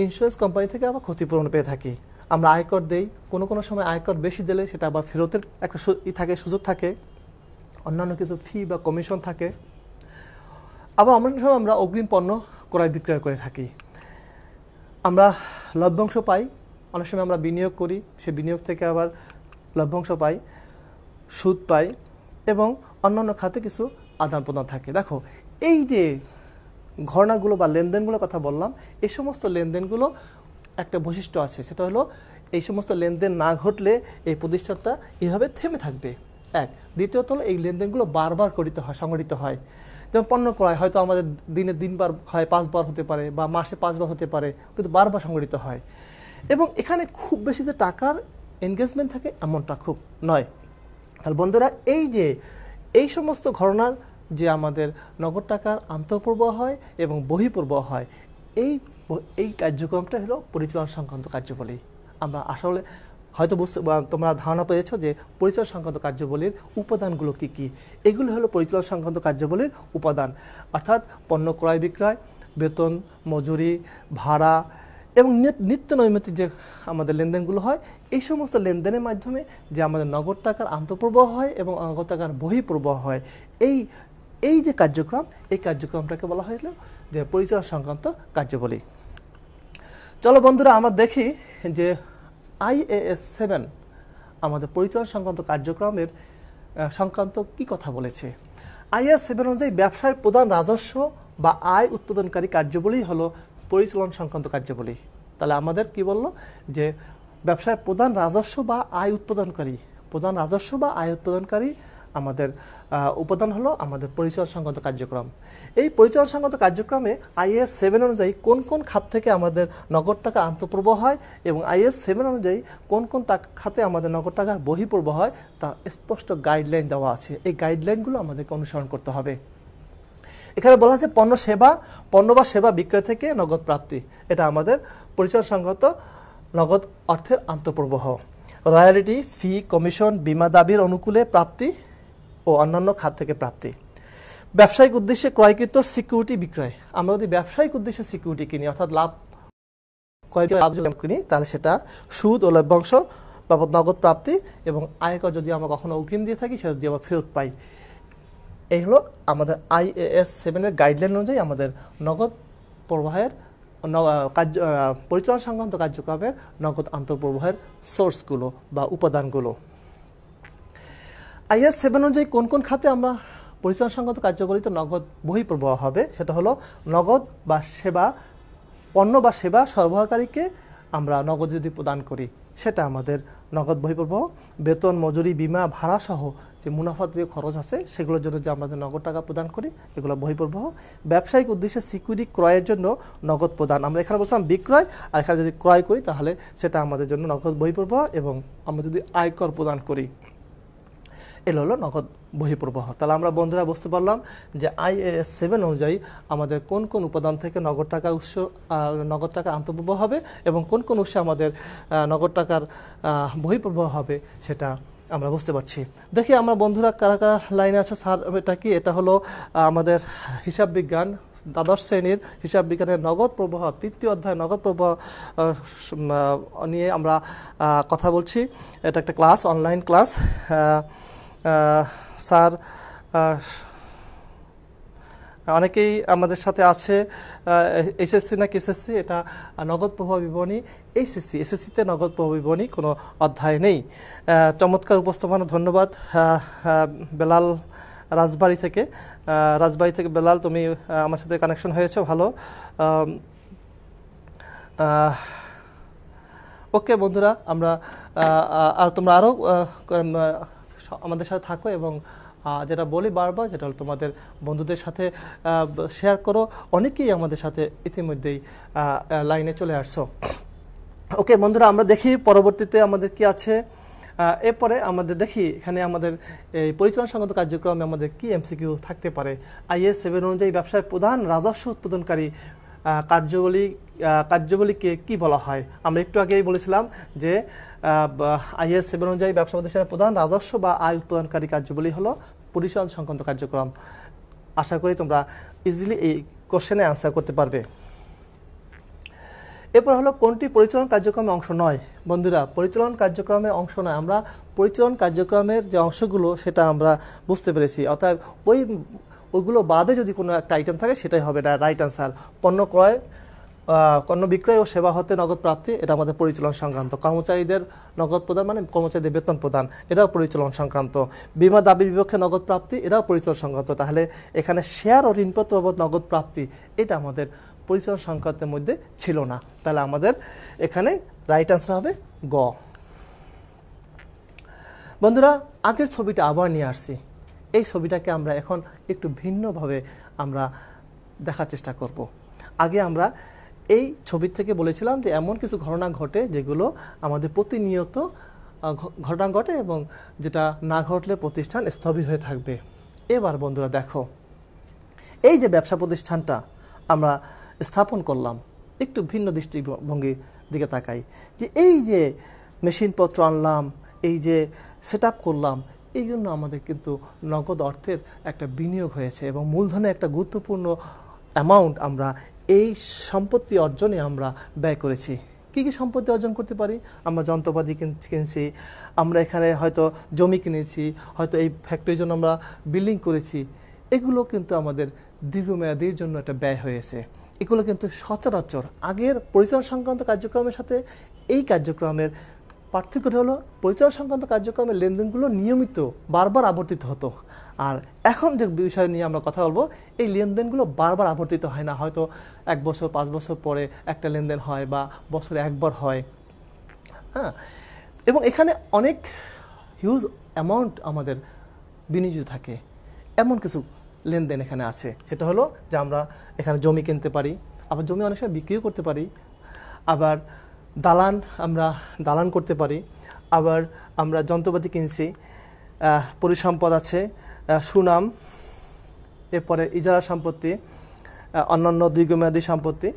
ইন্স্যুরেন্স কোম্পানি থেকে আবার ক্ষতিপূরণ পেয়ে থাকি। আমরা আয়কর দেই, কোনো সময় আয়কর বেশি দিলে সেটা আবার ফেরতের একটা সুযোগ থাকে, অন্যান্য কিছু ফি বা কমিশন থাকে। আবার অনেক সময় আমরা অগ্রিম পণ্য ক্রয় বিক্রয় করে থাকি, আমরা লভ্যাংশ পাই। অনেক সময় আমরা বিনিয়োগ করি, সে বিনিয়োগ থেকে আবার লভ্যাংশ পাই, সুদ পাই, এবং অন্যান্য খাতে কিছু আদান প্রদান থাকে। দেখো, এই যে ঘটনাগুলো বা লেনদেনগুলোর কথা বললাম, এই সমস্ত লেনদেনগুলো একটা বৈশিষ্ট্য আছে, সেটা হলো এই সমস্ত লেনদেন না ঘটলে এই প্রতিষ্ঠানটা এইভাবে থেমে থাকবে। এক, দ্বিতীয়ত হলো এই লেনদেনগুলো বারবার সংগঠিত হয়। যেমন পণ্য ক্রয় হয়তো আমাদের দিনে 3 বার হয়, 5 বার হতে পারে, বা মাসে 5 বার হতে পারে, কিন্তু বারবার সংগঠিত হয়। এবং এখানে খুব বেশি যে টাকার এনগেজমেন্ট থাকে এমনটা খুব নয়। তাহলে বন্ধুরা, এই সমস্ত ঘটনার যে আমাদের নগদ টাকার আন্তঃপ্রবাহ হয় এবং বহিঃপ্রবাহ হয়, এই কার্যক্রমটা হলো পরিচালন সংক্রান্ত কার্যাবলী। আমরা আসলে হয়তো তোমরা ধারণা পেয়েছো যে পরিচালন সংক্রান্ত কার্যাবলীর উপাদানগুলো কি কি। এগুলো হলো পরিচালন সংক্রান্ত কার্যাবলীর উপাদান, অর্থাৎ পণ্য ক্রয় বিক্রয়, বেতন, মজুরি, ভাড়া এবং নিত্য নৈমিত্তিক যে আমাদের লেনদেনগুলো হয়, এই সমস্ত লেনদেনের মাধ্যমে যে আমাদের নগদ টাকার আন্তঃপ্রবাহ হয় এবং নগদ টাকার বহিঃপ্রবাহ হয়, এই যে কার্যক্রম, এই কার্যক্রমটাকে বলা হলো যে পরিচালন সংক্রান্ত কার্যাবলী। চলো বন্ধুরা, আমরা দেখি যে IAS 7 আমাদের পরিচালন সংক্রান্ত কার্যক্রমের সংক্রান্ত কি কথা বলেছে। IAS 7 অনুযায়ী ব্যবসায়ের প্রধান রাজস্ব বা আয় উৎপাদনকারী কার্যাবলী হলো পরিচালন সংক্রান্ত কার্যাবলী। তাহলে আমাদের কি বললো যে ব্যবসায়ের প্রধান রাজস্ব বা আয় উৎপাদনকারী আমাদের উপাদান হলো আমাদের পরিচালন সংক্রান্ত কার্যক্রম। এই পরিচালন সংক্রান্ত কার্যক্রমে IAS 7 অনুযায়ী কোন কোন খাত থেকে আমাদের নগদ টাকা আন্তঃপ্রবাহ হয় এবং IAS 7 অনুযায়ী কোন কোন খাতে আমাদের নগদ টাকার বহিঃপ্রবাহ হয়, তা স্পষ্ট গাইডলাইন দেওয়া আছে। এই গাইডলাইনগুলো আমাদেরকে অনুসরণ করতে হবে। এখানে বলা আছে পণ্য বা সেবা বিক্রয় থেকে নগদ প্রাপ্তি, এটা আমাদের পরিচালন সংক্রান্ত নগদ অর্থের আন্তঃপ্রবাহ। রয়্যালিটি, ফি, কমিশন, বীমা দাবির অনুকূলে প্রাপ্তি ও অন্যান্য খাত থেকে প্রাপ্তি। ব্যবসায়িক উদ্দেশ্যে ক্রয়কৃত সিকিউরিটি বিক্রয়, আমরা যদি ব্যবসায়িক উদ্দেশ্যে সিকিউরিটি কিনি, অর্থাৎ লাভ কিনি, তাহলে সেটা সুদ ও লভ্যাংশ বাবদ নগদ প্রাপ্তি, এবং আয়কর যদি আমরা কখনো অগ্রিম দিয়ে থাকি সেটা যদি আমরা ফেরত পাই। এই হলো আমাদের IAS 7 গাইডলাইন অনুযায়ী আমাদের নগদ প্রবাহের পরিচালন সংক্রান্ত কার্যক্রমের নগদ আন্তঃপ্রবাহের সোর্সগুলো বা উপাদানগুলো। IAS 7 অনুযায়ী কোন কোন খাতে আমরা পরিচালন সংক্রান্ত কার্যবলীতে নগদ বহিঃপ্রবাহ হবে, সেটা হলো নগদ বা সেবা, পণ্য বা সেবা সরবরাহকারীকে আমরা নগদ যদি প্রদান করি, সেটা আমাদের নগদ বহিঃপ্রবাহ। বেতন, মজুরি, বিমা, ভাড়া সহ যে মুনাফার যে খরচ আছে সেগুলোর জন্য যে আমাদের নগদ টাকা প্রদান করি, এগুলো বহিঃপ্রবাহ। ব্যবসায়িক উদ্দেশ্যে সিকিউরিটি ক্রয়ের জন্য নগদ প্রদান, আমরা এখানে বলছিলাম বিক্রয়, আর এখানে যদি ক্রয় করি তাহলে সেটা আমাদের জন্য নগদ বহিঃপ্রবাহ, এবং আমরা যদি আয়কর প্রদান করি এগুলো হলো নগদ বহিঃপ্রবাহ। তাহলে আমরা বন্ধুরা বুঝতে পারলাম যে IAS 7 অনুযায়ী আমাদের কোন কোন উপাদান থেকে নগদ টাকা আন্তঃপ্রবাহ হবে এবং কোন কোন উৎসে আমাদের নগদ টাকার বহিঃপ্রবাহ হবে, সেটা আমরা বুঝতে পারছি। দেখি আমরা বন্ধুরা কারা কারা লাইনে আছে। স্যার, এটা কি? এটা হলো আমাদের হিসাব বিজ্ঞান, দ্বাদশ শ্রেণীর হিসাব বিজ্ঞানের নগদ প্রবাহ, 3য় অধ্যায় নগদ প্রবাহ নিয়ে আমরা কথা বলছি। এটা একটা ক্লাস, অনলাইন ক্লাস। স্যার অনেকেই আমাদের সাথে আছে, SSC না KSSC, এটা নগদ প্রবাহ বিবরণী। SSC-তে নগদ প্রবাহ বিবরণী কোনো অধ্যায় নেই। চমৎকার উপস্থাপনা, ধন্যবাদ। বেলাল রাজবাড়ি থেকে বেলাল, তুমি আমার সাথে কানেকশন হয়েছে, ভালো। ওকে বন্ধুরা, আমরা আর তোমরা আরও আমাদের সাথে থাকো, এবং যেটা বলি বারবার, যেটা হলো তোমাদের বন্ধুদের সাথে শেয়ার করো। অনেকেই আমাদের সাথে ইতিমধ্যেই লাইনে চলে আসছো। ওকে বন্ধুরা, আমরা দেখি পরবর্তীতে আমাদের কি আছে। এরপরে আমাদের দেখি এখানে আমাদের এই পরিচালনা সংক্রান্ত কার্যক্রমে আমাদের কি MCQ থাকতে পারে। IAS 7 অনুযায়ী ব্যবসায় প্রধান রাজস্ব উৎপাদনকারী কার্যাবলীকে কি বলা হয়। আমরা একটু আগেই বলেছিলাম যে IAS 7 অনুযায়ী ব্যবসা প্রতিষ্ঠানের প্রধান রাজস্ব বা আয় উৎপাদনকারী কার্যাবলী হলো পরিচালন সংক্রান্ত কার্যক্রম। আশা করি তোমরা ইজিলি এই কোশ্চেনে অ্যান্সার করতে পারবে। এরপর হলো কোনটি পরিচালন কার্যক্রমে অংশ নয়। বন্ধুরা, পরিচালন কার্যক্রমে অংশ নয়, আমরা পরিচালন কার্যক্রমের যে অংশগুলো সেটা আমরা বুঝতে পেরেছি, অর্থাৎ ওইগুলো বাদে যদি কোনো একটা আইটেম থাকে সেটাই হবে রাইট অ্যান্সার। পণ্য ক্রয়, পণ্য বিক্রয় ও সেবা হতে নগদ প্রাপ্তি, এটা আমাদের পরিচালন সংক্রান্ত। কর্মচারীদের নগদ প্রদান মানে কর্মচারীদের বেতন প্রদান, এটাও পরিচালন সংক্রান্ত। বীমা দাবির বিপক্ষে নগদ প্রাপ্তি, এটাও পরিচালন সংক্রান্ত। তাহলে এখানে শেয়ার ও ঋণপত্র বাবদ নগদ প্রাপ্তি, এটা আমাদের পরিচালন সংক্রান্তের মধ্যে ছিল না। তাহলে আমাদের এখানে রাইট অ্যান্সার হবে গ। বন্ধুরা, আগের ছবিটা আবার নিয়ে আসছি। এই ছবিটাকে আমরা এখন একটু ভিন্নভাবে আমরা দেখার চেষ্টা করব। আগে আমরা এই ছবির থেকে বলেছিলাম যে এমন কিছু ঘটনা ঘটে যেগুলো আমাদের প্রতিনিয়ত ঘটনা ঘটে এবং যেটা না ঘটলে প্রতিষ্ঠান স্থবির হয়ে থাকবে। এবার বন্ধুরা দেখো, এই যে ব্যবসা প্রতিষ্ঠানটা আমরা স্থাপন করলাম, একটু ভিন্ন দৃষ্টিভঙ্গির দিকে তাকাই, যে এই যে মেশিনপত্র আনলাম, এই যে সেট আপ করলাম, এই জন্য আমাদের কিন্তু নগদ অর্থের একটা বিনিয়োগ হয়েছে এবং মূলধনের একটা গুরুত্বপূর্ণ অ্যামাউন্ট আমরা এই সম্পত্তি অর্জনে আমরা ব্যয় করেছি। কী কী সম্পত্তি অর্জন করতে পারি? আমরা যন্ত্রপাতি কিনছি, আমরা এখানে হয়তো জমি কিনেছি, হয়তো এই ফ্যাক্টরির জন্য আমরা বিল্ডিং করেছি। এগুলো কিন্তু আমাদের দীর্ঘমেয়াদীর জন্য একটা ব্যয় হয়েছে। এগুলো কিন্তু সচরাচর আগের পরিচালনা সংক্রান্ত কার্যক্রমের সাথে এই কার্যক্রমের পার্থক্যটা হলো, পরিচালনা সংক্রান্ত কার্যক্রমের লেনদেনগুলো নিয়মিত বারবার আবর্তিত হতো, আর এখন যে বিষয় নিয়ে আমরা কথা বলবো, এই লেনদেনগুলো বারবার আবর্তিত হয় না। হয়তো 1 বছর 5 বছর পরে একটা লেনদেন হয় বা বছরে একবার হয়। হ্যাঁ, এবং এখানে অনেক হিউজ অ্যামাউন্ট আমাদের বিনিয়োজিত থাকে। এমন কিছু লেনদেন এখানে আছে, সেটা হলো যে আমরা এখানে জমি কিনতে পারি, আবার জমি অনেক সময় বিক্রিও করতে পারি, আবার আমরা দালান করতে পারি, আবার আমরা যন্ত্রপাতি কিনছি, পরিসম্পদ আছে, সুনাম, এরপরে ইজারা সম্পত্তি, অন্যান্য দীর্ঘমেয়াদী সম্পত্তি,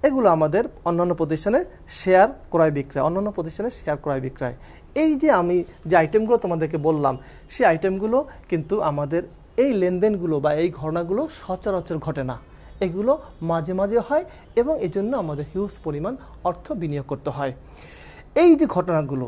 এগুলো আমাদের অন্যান্য প্রতিষ্ঠানের শেয়ার ক্রয় বিক্রয়, অন্যান্য প্রতিষ্ঠানের শেয়ার ক্রয় বিক্রয়। এই যে আমি যে আইটেমগুলো তোমাদেরকে বললাম, সেই আইটেমগুলো কিন্তু আমাদের এই লেনদেনগুলো বা এই ঘটনাগুলো সচরাচর ঘটে না, এগুলো মাঝে মাঝে হয় এবং এই জন্য আমাদের হিউজ পরিমাণ অর্থ বিনিয়োগ করতে হয়। এই যে ঘটনাগুলো,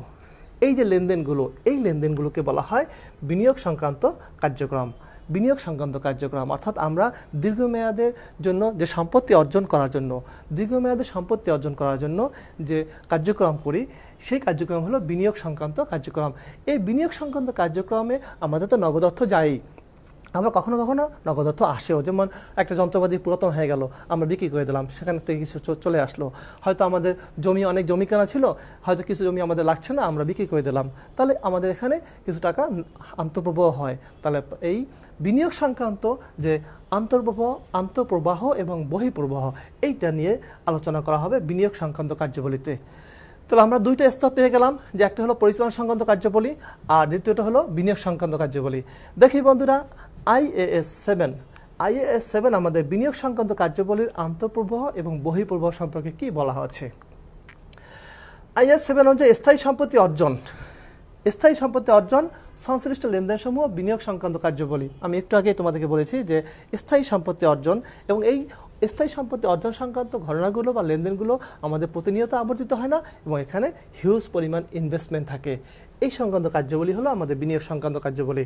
এই যে লেনদেনগুলো, এই লেনদেনগুলোকে বলা হয় বিনিয়োগ সংক্রান্ত কার্যক্রম। বিনিয়োগ সংক্রান্ত কার্যক্রম অর্থাৎ আমরা দীর্ঘমেয়াদের জন্য যে সম্পত্তি অর্জন করার জন্য, দীর্ঘমেয়াদে সম্পত্তি অর্জন করার জন্য যে কার্যক্রম করি, সেই কার্যক্রম হলো বিনিয়োগ সংক্রান্ত কার্যক্রম। এই বিনিয়োগ সংক্রান্ত কার্যক্রমে আমাদের তো নগদ অর্থ যায়ই, আমরা কখনো কখনো নগদ অর্থ আসেও। যেমন একটা যন্ত্রপাতি পুরাতন হয়ে গেল, আমরা বিক্রি করে দিলাম, সেখান থেকে কিছু চলে আসলো। হয়তো আমাদের অনেক জমি কেনা ছিল, হয়তো কিছু জমি আমাদের লাগছে না, আমরা বিক্রি করে দিলাম, তাহলে আমাদের এখানে কিছু টাকা আন্তঃপ্রবাহ হয়। তাহলে এই বিনিয়োগ সংক্রান্ত যে আন্তঃপ্রবাহ এবং বহিঃপ্রবাহ, এইটা নিয়ে আলোচনা করা হবে বিনিয়োগ সংক্রান্ত কার্যাবলীতে। তাহলে আমরা দুইটা স্তর পেয়ে গেলাম, যে একটা হলো পরিচালনা সংক্রান্ত কার্যাবলী আর দ্বিতীয়টা হলো বিনিয়োগ সংক্রান্ত কার্যাবলী। দেখি বন্ধুরা, IAS 7 আমাদের বিনিয়োগ সংক্রান্ত কার্যাবলীর আন্তঃপ্রবাহ এবং বহিঃপ্রবাহ সম্পর্কে কি বলা হচ্ছে। IAS 7 অনুযায়ী স্থায়ী সম্পত্তি অর্জন সংশ্লিষ্ট লেনদেনসমূহ বিনিয়োগ সংক্রান্ত কার্যাবলী। আমি একটু আগে তোমাদেরকে বলেছি যে স্থায়ী সম্পত্তি অর্জন এবং এই স্থায়ী সম্পত্তি অর্জন সংক্রান্ত ঘটনাগুলো বা লেনদেনগুলো আমাদের প্রতিনিয়ত আবর্তিত হয় না এবং এখানে হিউজ পরিমাণ ইনভেস্টমেন্ট থাকে। এই সংক্রান্ত কার্যাবলী হলো আমাদের বিনিয়োগ সংক্রান্ত কার্যাবলী।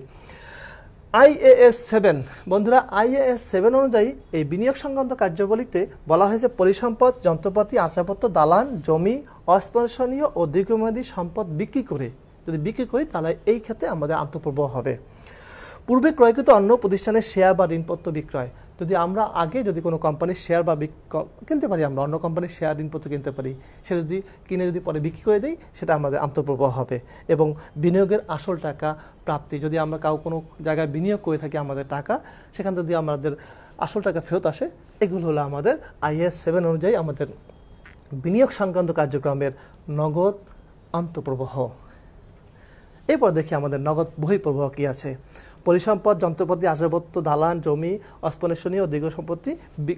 IAS 7 বন্ধুরা, IAS 7 অনুযায়ী এই বিনিয়োগ সংক্রান্ত কার্যাবলীতে বলা হয়েছে পরিসম্পদ, যন্ত্রপাতি, আসবাবপত্র, দালান, জমি, অস্পর্শনীয় ও দীর্ঘমেয়াদী সম্পদ বিক্রি করি, তাহলে এই ক্ষেত্রে আমাদের আন্তঃপ্রবাহ হবে। পূর্বে ক্রয়কৃত অন্য প্রতিষ্ঠানের শেয়ার বা ঋণপত্র বিক্রয়, যদি আমরা আগে কোনো কোম্পানির শেয়ার বা কিনতে পারি, আমরা অন্য কোম্পানির শেয়ার ঋণপত্র কিনতে পারি, সেটা যদি কিনে পরে বিক্রি করে দিই, সেটা আমাদের আন্তঃপ্রবাহ হবে। এবং বিনিয়োগের আসল টাকা প্রাপ্তি, যদি আমরা কোনো জায়গায় বিনিয়োগ করে থাকি আমাদের টাকা, সেখান যদি আমাদের আসল টাকা ফেরত আসে, এগুলো হলো আমাদের IAS 7 অনুযায়ী আমাদের বিনিয়োগ সংক্রান্ত কার্যক্রমের নগদ আন্তঃপ্রবাহ। এরপর দেখি আমাদের নগদ বহিঃপ্রবাহ কী আছে। পরিসম্পদ, যন্ত্রপাতি, আসবাবপত্র, দালান, জমি, অস্পর্শনীয় ও দীর্ঘ সম্পত্তি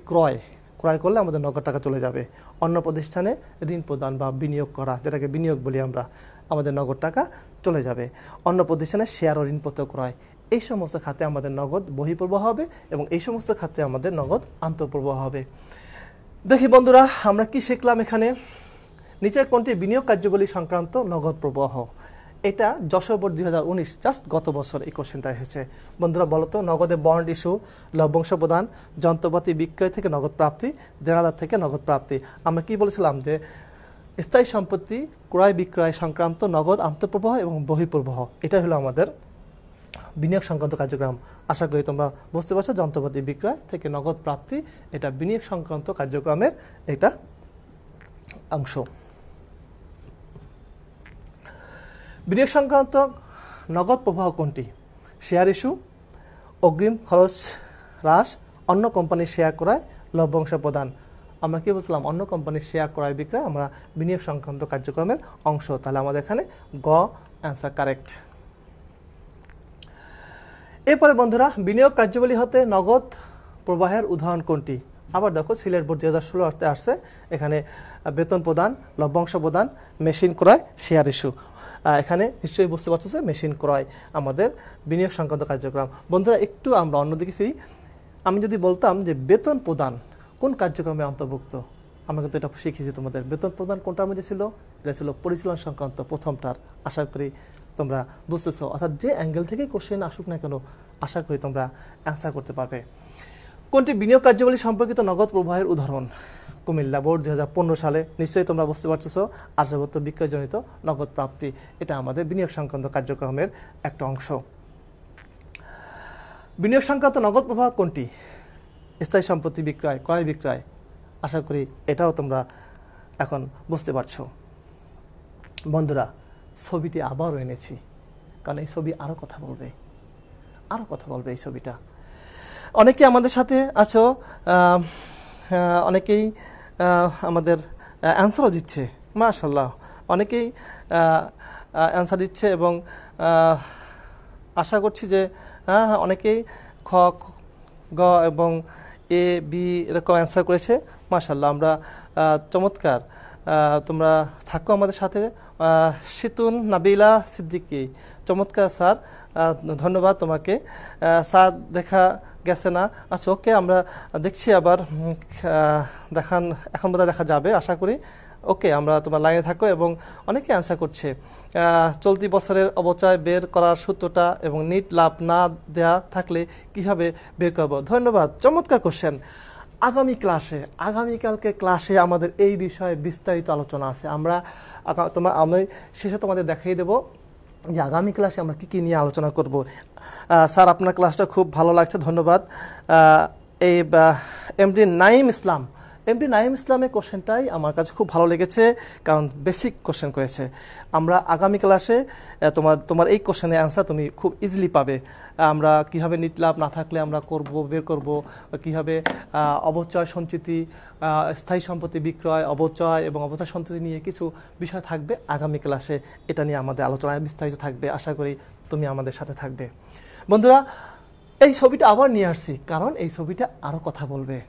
ক্রয় করলে আমাদের নগদ টাকা চলে যাবে। অন্য প্রতিষ্ঠানে ঋণ প্রদান বা বিনিয়োগ করা, যেটাকে বিনিয়োগ বলি আমরা, আমাদের নগদ টাকা চলে যাবে। অন্য প্রতিষ্ঠানে শেয়ার ও ঋণপত্র ক্রয়, এই সমস্ত খাতে আমাদের নগদ বহিঃপ্রবাহ হবে এবং এই সমস্ত খাতে আমাদের নগদ আন্তঃপ্রবাহ হবে। দেখি বন্ধুরা আমরা কি শিখলাম এখানে। নিচে কোনটি বিনিয়োগ কার্যাবলী সংক্রান্ত নগদ প্রবাহ, এটা যশোর বোর্ড 2019 জাস্ট গত বছর এই কোশ্চেনটা এসেছে। বন্ধুরা বলো তো, নগদে বন্ড ইস্যু, লভ্যাংশ প্রদান, যন্ত্রপাতি বিক্রয় থেকে নগদ প্রাপ্তি, দেনাদার থেকে নগদ প্রাপ্তি। আমরা কি বলেছিলাম যে স্থায়ী সম্পত্তি ক্রয় বিক্রয় সংক্রান্ত নগদ আন্তঃপ্রবাহ এবং বহিঃপ্রবাহ, এটা হলো আমাদের বিনিয়োগ সংক্রান্ত কার্যক্রম। আশা করি তোমরা বুঝতে পারছো, যন্ত্রপাতি বিক্রয় থেকে নগদ প্রাপ্তি এটা বিনিয়োগ সংক্রান্ত কার্যক্রমের এটা অংশ। বিনিয়োগ সংক্রান্ত নগদ প্রবাহ কোনটি? শেয়ার ইস্যু, অগ্রিম খরচ হ্রাস, অন্য কোম্পানির শেয়ার ক্রয়, লভ্যাংশ প্রদান। আমরা কি বলছিলাম? অন্য কোম্পানির শেয়ার ক্রয় বিক্রয় আমরা বিনিয়োগ সংক্রান্ত কার্যক্রমের অংশ। তাহলে আমাদের এখানে গ অ্যান্সার কারেক্ট। এরপরে বন্ধুরা, বিনিয়োগ কার্যাবলী হতে নগদ প্রবাহের উদাহরণ কোনটি? আবার দেখো সিলেট বোর্ড 2016 আসছে, এখানে বেতন প্রদান, লভ্যাংশ প্রদান, মেশিন ক্রয়, শেয়ার ইস্যু। এখানে নিশ্চয়ই বুঝতে পারছো যে মেশিন ক্রয় আমাদের বিনিয়োগ সংক্রান্ত কার্যক্রম। বন্ধুরা একটু আমরা অন্যদিকে ফিরি। আমি যদি বলতাম যে বেতন প্রদান কোন কার্যক্রমে অন্তর্ভুক্ত, আমরা কিন্তু এটা শিখেছি তোমাদের। বেতন প্রদান কোনটার মধ্যে ছিল? এটা ছিল পরিচালনা সংক্রান্ত প্রথমটার। আশা করি তোমরা বুঝতেছো। অর্থাৎ যে অ্যাঙ্গেল থেকে কোশ্চেন আসুক না কেন, আশা করি তোমরা অ্যান্সার করতে পারবে। কোনটি বিনিয়োগ কার্যাবলী সম্পর্কিত নগদ প্রবাহের উদাহরণ? কুমিল্লা বোর্ড 2015 সালে। নিশ্চয়ই তোমরা বুঝতে পারছো, আসবাবপত্র বিক্রয়জনিত নগদ প্রাপ্তি এটা আমাদের বিনিয়োগ সংক্রান্ত কার্যক্রমের একটা অংশ। বিনিয়োগ সংক্রান্ত নগদ প্রবাহ কোনটি? স্থায়ী সম্পত্তি বিক্রয়, ক্রয় বিক্রয়। আশা করি এটাও তোমরা এখন বুঝতে পারছো। বন্ধুরা ছবিটি আবারও এনেছি, কারণ এই ছবি আরও কথা বলবে এই ছবিটা। অনেকে আমাদের সাথে আছো, অনেকেই আমাদের অ্যান্সারও দিচ্ছে, মাশাআল্লাহ। অনেকেই অ্যান্সার দিচ্ছে এবং আশা করছি যে অনেকেই খ, গ এবং এ, বি এরকম অ্যান্সার করেছে, মাশাআল্লাহ। আমরা চমৎকার, তোমরা থাকো আমাদের সাথে। শীতুন নাবিলা সিদ্দিকী, চমৎকার স্যার, ধন্যবাদ তোমাকে। স্যার দেখা গেছে না, আচ্ছা ওকে, আমরা দেখছি আবার দেখান, এখন বোধহয় দেখা যাবে আশা করি। ওকে, আমরা তোমার লাইনে থাকো। এবং অনেকে অ্যান্সার করছে চলতি বছরের অবচয় বের করার সূত্রটা এবং নিট লাভ না দেয়া থাকলে কিভাবে বের করব। ধন্যবাদ, চমৎকার কোশ্চেন। আগামীকালকে ক্লাসে আমাদের এই বিষয়ে বিস্তারিত আলোচনা আছে। আমি শেষে তোমাদের দেখিয়ে দেবো যে আগামী ক্লাসে আমরা কী নিয়ে আলোচনা করব। স্যার আপনার ক্লাসটা খুব ভালো লাগছে, ধন্যবাদ। এই এমডি নাইম ইসলামের কোশ্চেনটাই আমার কাছে খুব ভালো লেগেছে, কারণ বেসিক কোশ্চেন করেছে। আমরা আগামী ক্লাসে তোমার এই কোশ্চেনের অ্যান্সার তুমি খুব ইজিলি পাবে। আমরা কিভাবে নিট লাভ না থাকলে আমরা বের করব, কিভাবে অবচয় সঞ্চিতি, স্থায়ী সম্পত্তি বিক্রয়, অবচয় এবং অবচয় সঞ্চিতি নিয়ে কিছু বিষয় থাকবে আগামী ক্লাসে। এটা নিয়ে আমাদের আলোচনায় বিস্তারিত থাকবে। আশা করি তুমি আমাদের সাথে থাকবে। বন্ধুরা এই ছবিটা আবার নিয়ে আসছি, কারণ এই ছবিটা আরও কথা বলবে।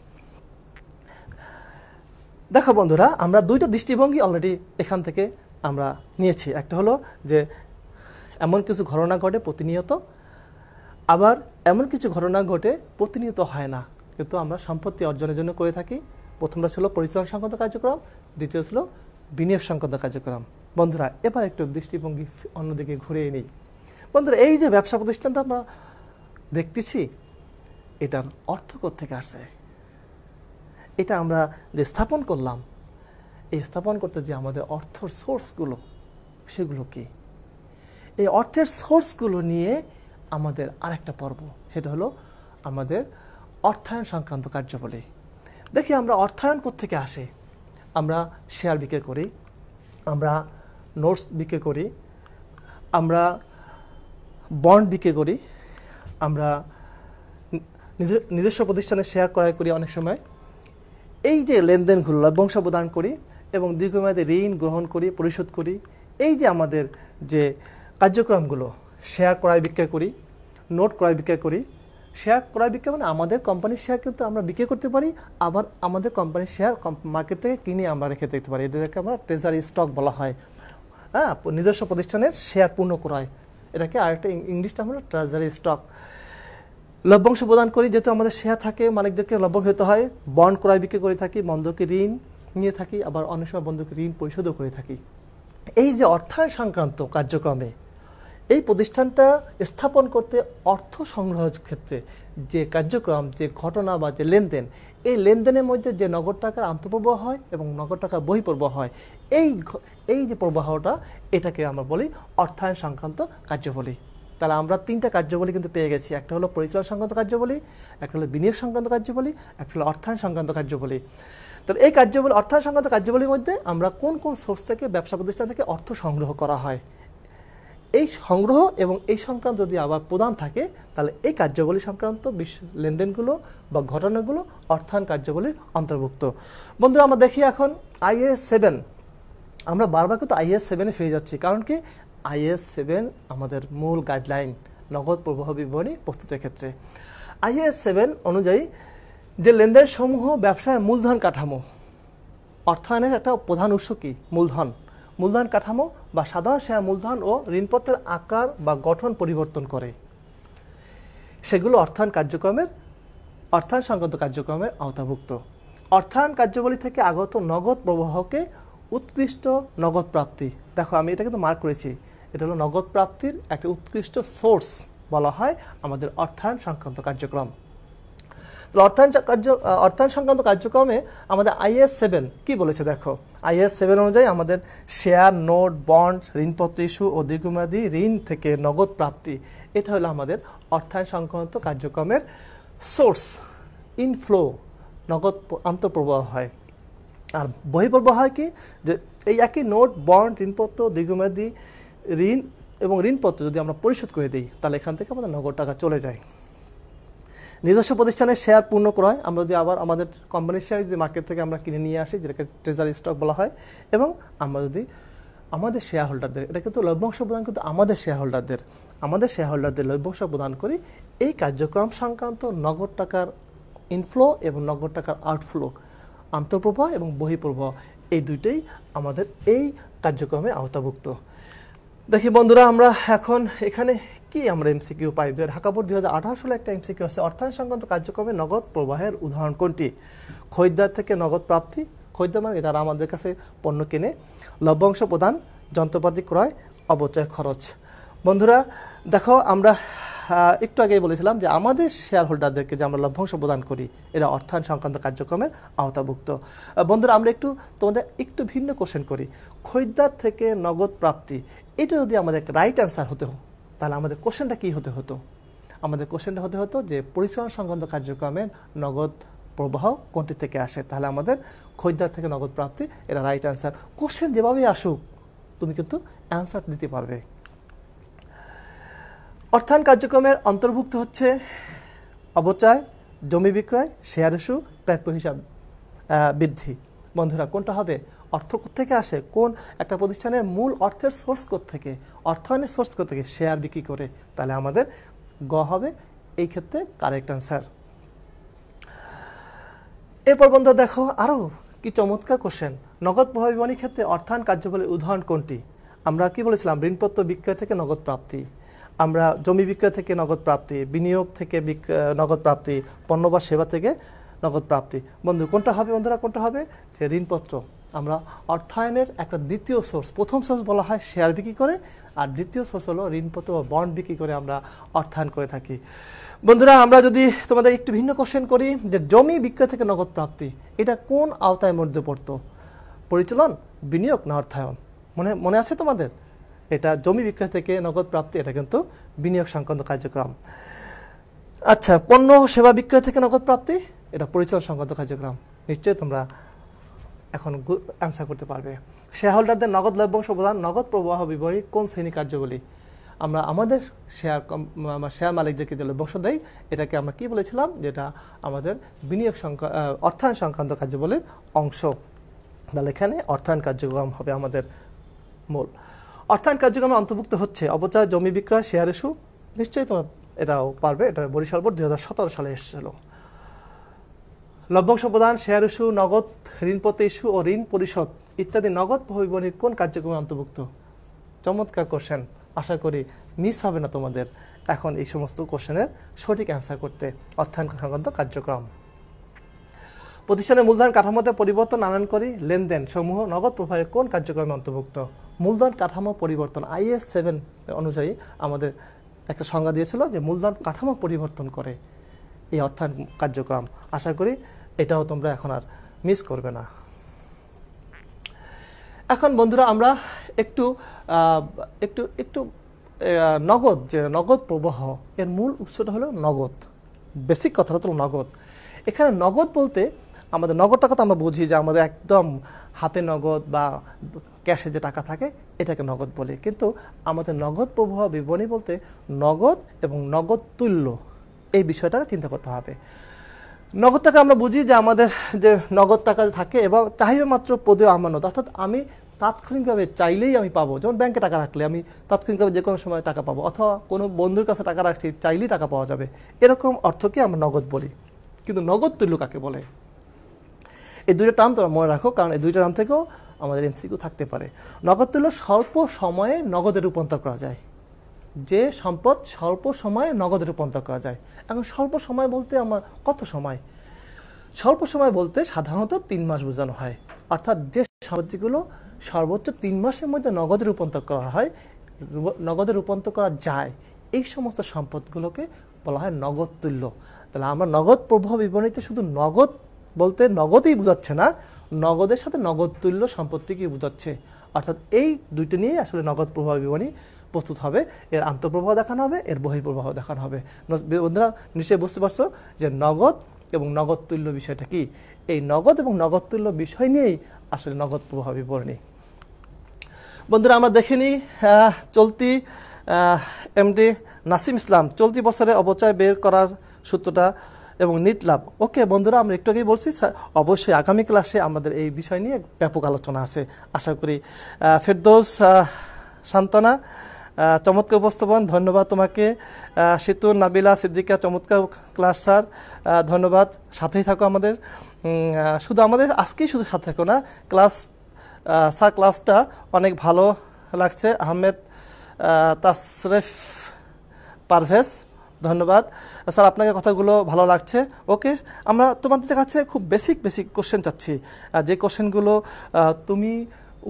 দেখো বন্ধুরা, আমরা দুইটা দৃষ্টিভঙ্গি অলরেডি এখান থেকে আমরা নিয়েছি। একটা হলো যে এমন কিছু ঘটনা ঘটে প্রতিনিয়ত, আবার এমন কিছু ঘটনা ঘটে প্রতিনিয়ত হয় না, কিন্তু আমরা সম্পত্তি অর্জনের জন্য করে থাকি। প্রথমটা ছিল পরিচালনা সংক্রান্ত কার্যক্রম, দ্বিতীয় ছিল বিনিয়োগ সংক্রান্ত কার্যক্রম। বন্ধুরা এবার একটু দৃষ্টিভঙ্গি অন্যদিকে ঘুরিয়ে নিই। বন্ধুরা এই যে ব্যবসা প্রতিষ্ঠানটা আমরা দেখতেছি, এটার অর্থ কোত্থেকে আসছে? এটা আমরা যে স্থাপন করলাম, এই স্থাপন করতে যে আমাদের অর্থের সোর্সগুলো, সেগুলো কি? এই অর্থের সোর্সগুলো নিয়ে আমাদের আরেকটা পর্ব, সেটা হলো আমাদের অর্থায়ন সংক্রান্ত কার্যাবলী। দেখি আমরা অর্থায়ন কোত্থেকে আসে। আমরা শেয়ার বিক্রি করি, আমরা নোটস বিক্রি করি, আমরা বন্ড বিক্রি করি, আমরা নিজস্ব প্রতিষ্ঠানে শেয়ার ক্রয় করি। অনেক সময় এই যে লেনদেনগুলো, লভ্যাংশ প্রদান করি এবং দীর্ঘমেয়াদী ঋণ গ্রহণ করি, পরিশোধ করি। এই যে আমাদের যে কার্যক্রমগুলো, শেয়ার ক্রয় বিক্রয় করি, নোট ক্রয় বিক্রয় করি। শেয়ার ক্রয় বিক্রয় মানে আমাদের কোম্পানির শেয়ার কিন্তু আমরা বিক্রি করতে পারি, আবার আমাদের কোম্পানির শেয়ার মার্কেট থেকে কিনে আমরা রেখে দিতে পারি। এটাকে আমরা ট্রেজারি স্টক বলা হয়। হ্যাঁ, নিজস্ব প্রতিষ্ঠানের শেয়ার পূর্ণ ক্রয়, এটাকে আরেকটা ইংলিশ টার্ম হলো ট্রেজারি স্টক। লভ্যাংশ প্রদান করি, যেহেতু আমাদের শেয়ার থাকে মালিকদেরকে লভ্যাংশ দিতে হয়। বন্ড ক্রয় বিক্রি করে থাকি, বন্ধকি ঋণ নিয়ে থাকি, আবার অনেক সময় বন্ধকি ঋণ পরিশোধও করে থাকি। এই যে অর্থায়ন সংক্রান্ত কার্যক্রমে এই প্রতিষ্ঠানটা স্থাপন করতে অর্থ সংগ্রহের ক্ষেত্রে যে কার্যক্রম, যে ঘটনা বা যে লেনদেন, এই লেনদেনের মধ্যে যে নগদ টাকার আন্তঃপ্রবাহ হয় এবং নগদ টাকার বহিঃপ্রবাহ হয়, এই যে প্রবাহটা, এটাকে আমরা বলি অর্থায়ন সংক্রান্ত কার্যাবলী। তাহলে আমরা 3টা কার্যাবলী কিন্তু পেয়ে গেছি। একটা হলো পরিচালনা সংক্রান্ত কার্যাবলী, একটা হলো বিনিয়োগ সংক্রান্ত কার্যাবলী, একটা হলো অর্থায়ন সংক্রান্ত কার্যাবলী। তাহলে এই কার্যাবলী, অর্থায়ন সংক্রান্ত কার্যাবলীর মধ্যে আমরা কোন কোন সোর্স থেকে, ব্যবসা প্রতিষ্ঠান থেকে অর্থ সংগ্রহ করা হয়, এই সংগ্রহ এবং এই সংক্রান্ত যদি আবার প্রদান থাকে, তাহলে এই কার্যাবলী সংক্রান্ত লেনদেনগুলো বা ঘটনাগুলো অর্থায়ন কার্যাবলীর অন্তর্ভুক্ত। বন্ধুরা, আমরা দেখি এখন IAS 7। আমরা বারবার কিন্তু IAS 7-এ ফিরে যাচ্ছি, কারণ কি IAS 7 আমাদের মূল গাইডলাইন নগদ প্রবাহ বিবরণী প্রস্তুতের ক্ষেত্রে। IAS 7 অনুযায়ী যে লেনদেন সমূহ ব্যবসার মূলধন কাঠামো, অর্থায়নের একটা প্রধান উৎস কি? মূলধন কাঠামো বা সাধারণ শেয়ার মূলধন ও ঋণপত্রের আকার বা গঠন পরিবর্তন করে, সেগুলো অর্থায়ন সংক্রান্ত কার্যক্রমের আওতাভুক্ত। অর্থায়ন কার্যাবলী থেকে আগত নগদ প্রবাহকে উৎকৃষ্ট নগদ প্রাপ্তি, দেখো আমি এটা কিন্তু মার্ক করেছি, এটা হলো নগদ প্রাপ্তির একটা উৎকৃষ্ট সোর্স বলা হয় আমাদের অর্থায়ন সংক্রান্ত কার্যক্রম। অর্থায়ন সংক্রান্ত কার্যক্রমে আমাদের IAS 7 কি বলেছে দেখো। IAS 7 অনুযায়ী আমাদের শেয়ার, নোট, বন্ড, ঋণপত্র ইস্যু ও দীর্ঘমেয়াদী ঋণ থেকে নগদ প্রাপ্তি, এটা হলো আমাদের অর্থায়ন সংক্রান্ত কার্যক্রমের সোর্স। ইনফ্লো, নগদ আন্তঃপ্রবাহ হয়। আর বহিঃপ্রবাহ হয় কি, যে এই একই নোট, বন্ড, ঋণপত্র, দীর্ঘমেয়াদী ঋণ এবং ঋণপত্র যদি আমরা পরিশোধ করে দিই, তাহলে এখান থেকে আমাদের নগদ টাকা চলে যায়। নিজস্ব প্রতিষ্ঠানের শেয়ার পূর্ণ ক্রয়, আমরা যদি আবার আমাদের কোম্পানির শেয়ার যদি মার্কেট থেকে আমরা কিনে নিয়ে আসি, যেটাকে ট্রেজারি স্টক বলা হয়, এবং আমরা যদি আমাদের শেয়ার হোল্ডারদের, এটা কিন্তু লভ্যাংশ প্রদান কিন্তু আমাদের শেয়ার হোল্ডারদের লভ্যাংশ প্রদান করি, এই কার্যক্রম সংক্রান্ত নগদ টাকার ইনফ্লো এবং নগদ টাকার আউটফ্লো, আন্তঃপ্রবাহ এবং বহিঃপ্রবাহ, এই দুইটাই আমাদের এই কার্যক্রমে আওতাভুক্ত। দেখি বন্ধুরা, আমরা এখন এখানে কি আমরা MCQ পাই? ঢাকা বোর্ড 2018 সালে একটা MCQ আছে, অর্থায়ন সংক্রান্ত কার্যক্রমে নগদ প্রবাহের উদাহরণ কোনটি? খরিদ্দার থেকে নগদ প্রাপ্তি, খরিদ্দার মানে যারা আমাদের কাছে পণ্য কিনে, লভ্যাংশ প্রদান, যন্ত্রপাতি ক্রয়, অপচয় খরচ। বন্ধুরা দেখো, আমরা একটু আগেই বলেছিলাম যে আমাদের শেয়ার হোল্ডারদেরকে যে আমরা লভ্যাংশ প্রদান করি, এরা অর্থায়ন সংক্রান্ত কার্যক্রমের আওতাভুক্ত। বন্ধুরা, আমরা তোমাদের একটু ভিন্ন কোশ্চেন করি। খরিদ্দার থেকে নগদ প্রাপ্তি, এটা যদি আমাদের রাইট অ্যান্সার হতে, তাহলে আমাদের কোশ্চেনটা কী হতো? আমাদের কোশ্চেনটা হতো যে পরিচালনা সংক্রান্ত কার্যক্রমের নগদ প্রবাহ কোনটি থেকে আসে, তাহলে আমাদের খরিদ্দার থেকে নগদ প্রাপ্তি, এটা রাইট অ্যান্সার। কোশ্চেন যেভাবেই আসুক তুমি কিন্তু অ্যান্সার দিতে পারবে। অর্থায়ন কার্যক্রমের অন্তর্ভুক্ত হচ্ছে অবচয়, জমি বিক্রয়, শেয়ার ইস্যু, প্রাপ্য হিসাব বৃদ্ধি। বন্ধুরা, কোনটা হবে? অর্থ কোত্থেকে আসে? কোন একটা প্রতিষ্ঠানের মূল অর্থের সোর্স কোত্থেকে? অর্থায়নের সোর্স কোত্থেকে? শেয়ার বিক্রি করে। তাহলে আমাদের গ হবে এই ক্ষেত্রে কারেক্ট অ্যান্সার। এরপর বন্ধুরা দেখো, আরও কি চমৎকার কোশ্চেন। নগদ প্রবাহ বিবরণীর ক্ষেত্রে অর্থায়ন কার্যাবলীর উদাহরণ কোনটি? আমরা কি বলেছিলাম? ঋণপত্র বিক্রয় থেকে নগদ প্রাপ্তি, আমরা জমি বিক্রয় থেকে নগদ প্রাপ্তি, বিনিয়োগ থেকে নগদ প্রাপ্তি, পণ্য বা সেবা থেকে নগদ প্রাপ্তি। বন্ধু কোনটা হবে? বন্ধুরা কোনটা হবে? যে ঋণপত্র। আমরা অর্থায়নের একটা দ্বিতীয় সোর্স, প্রথম সোর্স বলা হয় শেয়ার বিক্রি করে, আর দ্বিতীয় সোর্স হলো ঋণপত্র বা বন্ড বিক্রি করে আমরা অর্থায়ন করে থাকি। বন্ধুরা, আমরা যদি তোমাদের একটু ভিন্ন কোশ্চেন করি, যে জমি বিক্রয় থেকে নগদ প্রাপ্তি, এটা কোন আওতায় মধ্যে পড়তো? পরিচালন, বিনিয়োগ না অর্থায়ন? মনে আছে তোমাদের? এটা জমি বিক্রয় থেকে নগদ প্রাপ্তি, এটা কিন্তু বিনিয়োগ সংক্রান্ত কার্যক্রম। আচ্ছা, পণ্য সেবা বিক্রয় থেকে নগদ প্রাপ্তি, এটা পরিচালন সংক্রান্ত কার্যক্রম। নিশ্চয়ই তোমরা এখন অ্যান্সার করতে পারবে। শেয়ার হোল্ডারদের নগদ লভ্যাংশ প্রদান, নগদ প্রবাহ বিবরণী কোন শ্রেণী কার্যবলী? আমরা আমাদের শেয়ার মালিকদেরকে যে লভ্যাংশ দেই, এটাকে আমরা কি বলেছিলাম? যেটা আমাদের বিনিয়োগ অর্থায়ন সংক্রান্ত কার্যবলীর অংশ। তাহলে এখানে অর্থায়ন কার্যক্রম হবে আমাদের মূল। অর্থায়ন কার্যক্রমে অন্তর্ভুক্ত হচ্ছে অবচয়, জমি বিক্রয়, শেয়ার ইস্যু। নিশ্চয়ই তোমরা এটাও পারবে, এটা বরিশাল বোর্ড 2017 সালে এসেছিল। লভ্যাংশ প্রদান, শেয়ার ইস্যু, নগদ ঋণপত্র ইস্যু ও ঋণ পরিশোধ ইত্যাদি নগদ প্রবাহ বিবরণীর কোন কার্যক্রমে অন্তর্ভুক্ত? চমৎকার কোশ্চেন। আশা করি মিস হবে না তোমাদের এখন এই সমস্ত কোশ্চেনের সঠিক অ্যান্সার করতে। অর্থায়ন সংক্রান্ত কার্যক্রম। প্রতিষ্ঠানের মূলধন কাঠামোতে পরিবর্তন আনয়ন করি লেনদেন সমূহ নগদ প্রবাহের কোন কার্যক্রমে অন্তর্ভুক্ত? মূলধন কাঠামো পরিবর্তন IAS 7 অনুযায়ী আমাদের একটা সংজ্ঞা দিয়েছিল যে মূলধন কাঠামো পরিবর্তন করে এই অর্থায়ন কার্যক্রম। আশা করি এটাও তোমরা এখন আর মিস করবে না। এখন বন্ধুরা আমরা একটু একটু একটু নগদ, যে নগদ প্রবাহ এর মূল উৎসটা হলো নগদ। বেসিক কথাটা হলো নগদ। এখানে নগদ বলতে আমাদের নগদ টাকা তো আমরা বুঝি যে আমাদের একদম হাতে নগদ বা ক্যাশে যে টাকা থাকে এটাকে নগদ বলি, কিন্তু আমাদের নগদ প্রবাহ বিবরণী বলতে নগদ এবং নগদ তুল্য এই বিষয়টাকে চিন্তা করতে হবে। নগদ টাকা আমরা বুঝি যে আমাদের যে নগদ টাকা থাকে এবং চাহিদা মাত্র পদেও আমানত, অর্থাৎ আমি তাৎক্ষণিকভাবে চাইলেই আমি পাবো। যেমন ব্যাংকে টাকা রাখলে আমি তাৎক্ষণিকভাবে যে কোনো সময় টাকা পাবো, অথবা কোনো বন্ধুর কাছে টাকা রাখছি চাইলেই টাকা পাওয়া যাবে, এরকম অর্থকে আমরা নগদ বলি। কিন্তু নগদ তুল্য কাকে বলে? এই দুইটা টার্ম তোমরা মনে রাখো, কারণ এই দুইটা টার্ম থেকেও আমাদের MCQ থাকতে পারে। নগদ তুল্য স্বল্প সময়ে নগদে রূপান্তর করা যায়, যে সম্পদ স্বল্প সময়ে নগদে রূপান্তর করা যায়। এখন স্বল্প সময় বলতে আমার কত সময়? স্বল্প সময় বলতে সাধারণত 3 মাস বোঝানো হয়, অর্থাৎ যে সম্পত্তিগুলো সর্বোচ্চ 3 মাসের মধ্যে নগদে রূপান্তর করা হয়, নগদে রূপান্তর করা যায়, এই সমস্ত সম্পদগুলোকে বলা হয় নগদ তুল্য। তাহলে আমরা নগদ প্রবাহ বিবরণীতে শুধু নগদ বলতে নগদই বোঝাচ্ছে না, নগদের সাথে নগদ তুল্য সম্পত্তিকে বোঝাচ্ছে। অর্থাৎ এই দুইটা নিয়েই আসলে নগদ প্রবাহ বিবরণী প্রস্তুত হবে। এর আন্তঃপ্রবাহ দেখানো হবে, এর বহিঃপ্রবাহ দেখানো হবে। বন্ধুরা নিশ্চয়ই বুঝতে পারছো যে নগদ এবং নগদ তুল্য বিষয়টা কি। এই নগদ এবং নগদ তুল্য বিষয় নিয়েই আসলে নগদ প্রবাহ বিবরণী। বন্ধুরা আমরা দেখে নিই চলতি MD নাসিম ইসলাম চলতি বছরে অপচয় বের করার সূত্রটা এবং নিট লাভ। ওকে বন্ধুরা, আমরা একটু আগেই বলছি অবশ্যই আগামী ক্লাসে আমাদের এই বিষয় নিয়ে ব্যাপক আলোচনা আছে আশা করি। ফেরদৌস সান্তনা চমৎকার উপস্থাপন, ধন্যবাদ তোমাকে। সিতুর নাবিলা সিদ্দিকা চমৎকার ক্লাস স্যার, ধন্যবাদ। সাথেই থাকো আমাদের, শুধু আমাদের আজকেই শুধু সাথে থাকো না, ক্লাস স্যার ক্লাসটা অনেক ভালো লাগছে। আহমেদ তাসরেফ পারভেজ, ধন্যবাদ স্যার, আপনাকে কথাগুলো ভালো লাগছে। ওকে, আমরা তোমাদের কাছে খুব বেসিক কোশ্চেন চাচ্ছি, যে কোশ্চেনগুলো তুমি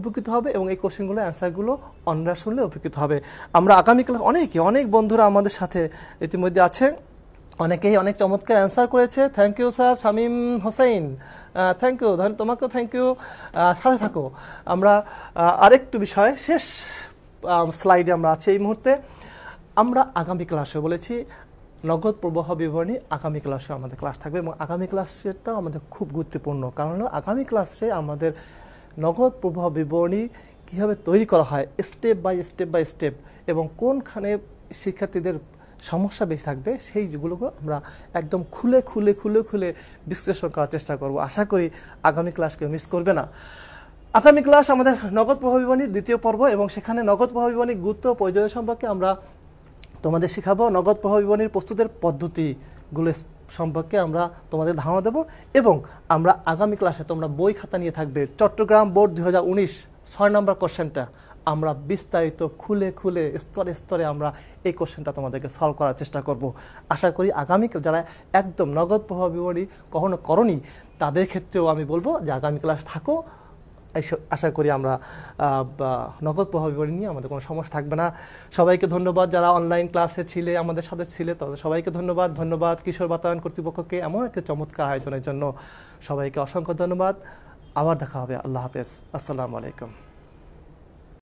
উপকৃত হবে এবং এই কোশ্চেনগুলো অ্যান্সারগুলো অন্যরা শুনলে উপকৃত হবে। আমরা আগামী ক্লাস অনেক বন্ধুরা আমাদের সাথে ইতিমধ্যে আছে, অনেকেই অনেক চমৎকার অ্যান্সার করেছে। Thank you sir. Shamim Hossain thank you, তোমাকেও থ্যাংক ইউ। সাথে থাকো। আমরা আরেকটু বিষয় শেষ স্লাইডে আমরা আছি এই মুহূর্তে। আমরা আগামী ক্লাসে বলেছি নগদ প্রবাহ বিবরণী আগামী ক্লাসে আমাদের ক্লাস থাকবে, এবং আগামী ক্লাসটাও আমাদের খুব গুরুত্বপূর্ণ, কারণ হলো আগামী ক্লাসে আমাদের নগদ প্রবাহ বিবরণী কীভাবে তৈরি করা হয় স্টেপ বাই স্টেপ এবং কোনখানে শিক্ষার্থীদের সমস্যা বেশি থাকবে সেইগুলোকে আমরা একদম খুলে বিশ্লেষণ করার চেষ্টা করব। আশা করি আগামী ক্লাসকে মিস করবে না। আগামী ক্লাস আমাদের নগদ প্রবাহ বিবরণীর দ্বিতীয় পর্ব, এবং সেখানে নগদ প্রবাহ বিবরণীর গুরুত্ব প্রয়োজন সম্পর্কে আমরা তোমাদের শেখাবো। নগদ প্রবাহ বিবরণীর প্রস্তুতের পদ্ধতিগুলো সম্পর্কে আমরা তোমাদের ধারণা দেব, এবং আমরা আগামী ক্লাসে তোমরা বই খাতা নিয়ে থাকবে। চট্টগ্রাম বোর্ড 2019 6 নম্বর কোশ্চেনটা আমরা বিস্তারিত খুলে স্তরে আমরা এই কোশ্চেনটা তোমাদেরকে সলভ করার চেষ্টা করব। আশা করি আগামী যারা একদম নগদ প্রবাহ বিবরণী কখনো করনি তাদের ক্ষেত্রেও আমি বলবো যে আগামী ক্লাস থাকো। আশা করি আমরা নগদ প্রবাহ বিবরণী নিয়ে আমাদের কোনো সমস্যা থাকবে না। সবাইকে ধন্যবাদ যারা অনলাইন ক্লাসে ছিলে, আমাদের সাথে ছিলে, তাদের সবাইকে ধন্যবাদ কিশোর বাতায়ন কর্তৃপক্ষকে এমন একটা চমৎকার আয়োজনের জন্য সবাইকে অসংখ্য ধন্যবাদ। আবার দেখা হবে। আল্লাহ হাফেজ। আসসালামু আলাইকুম।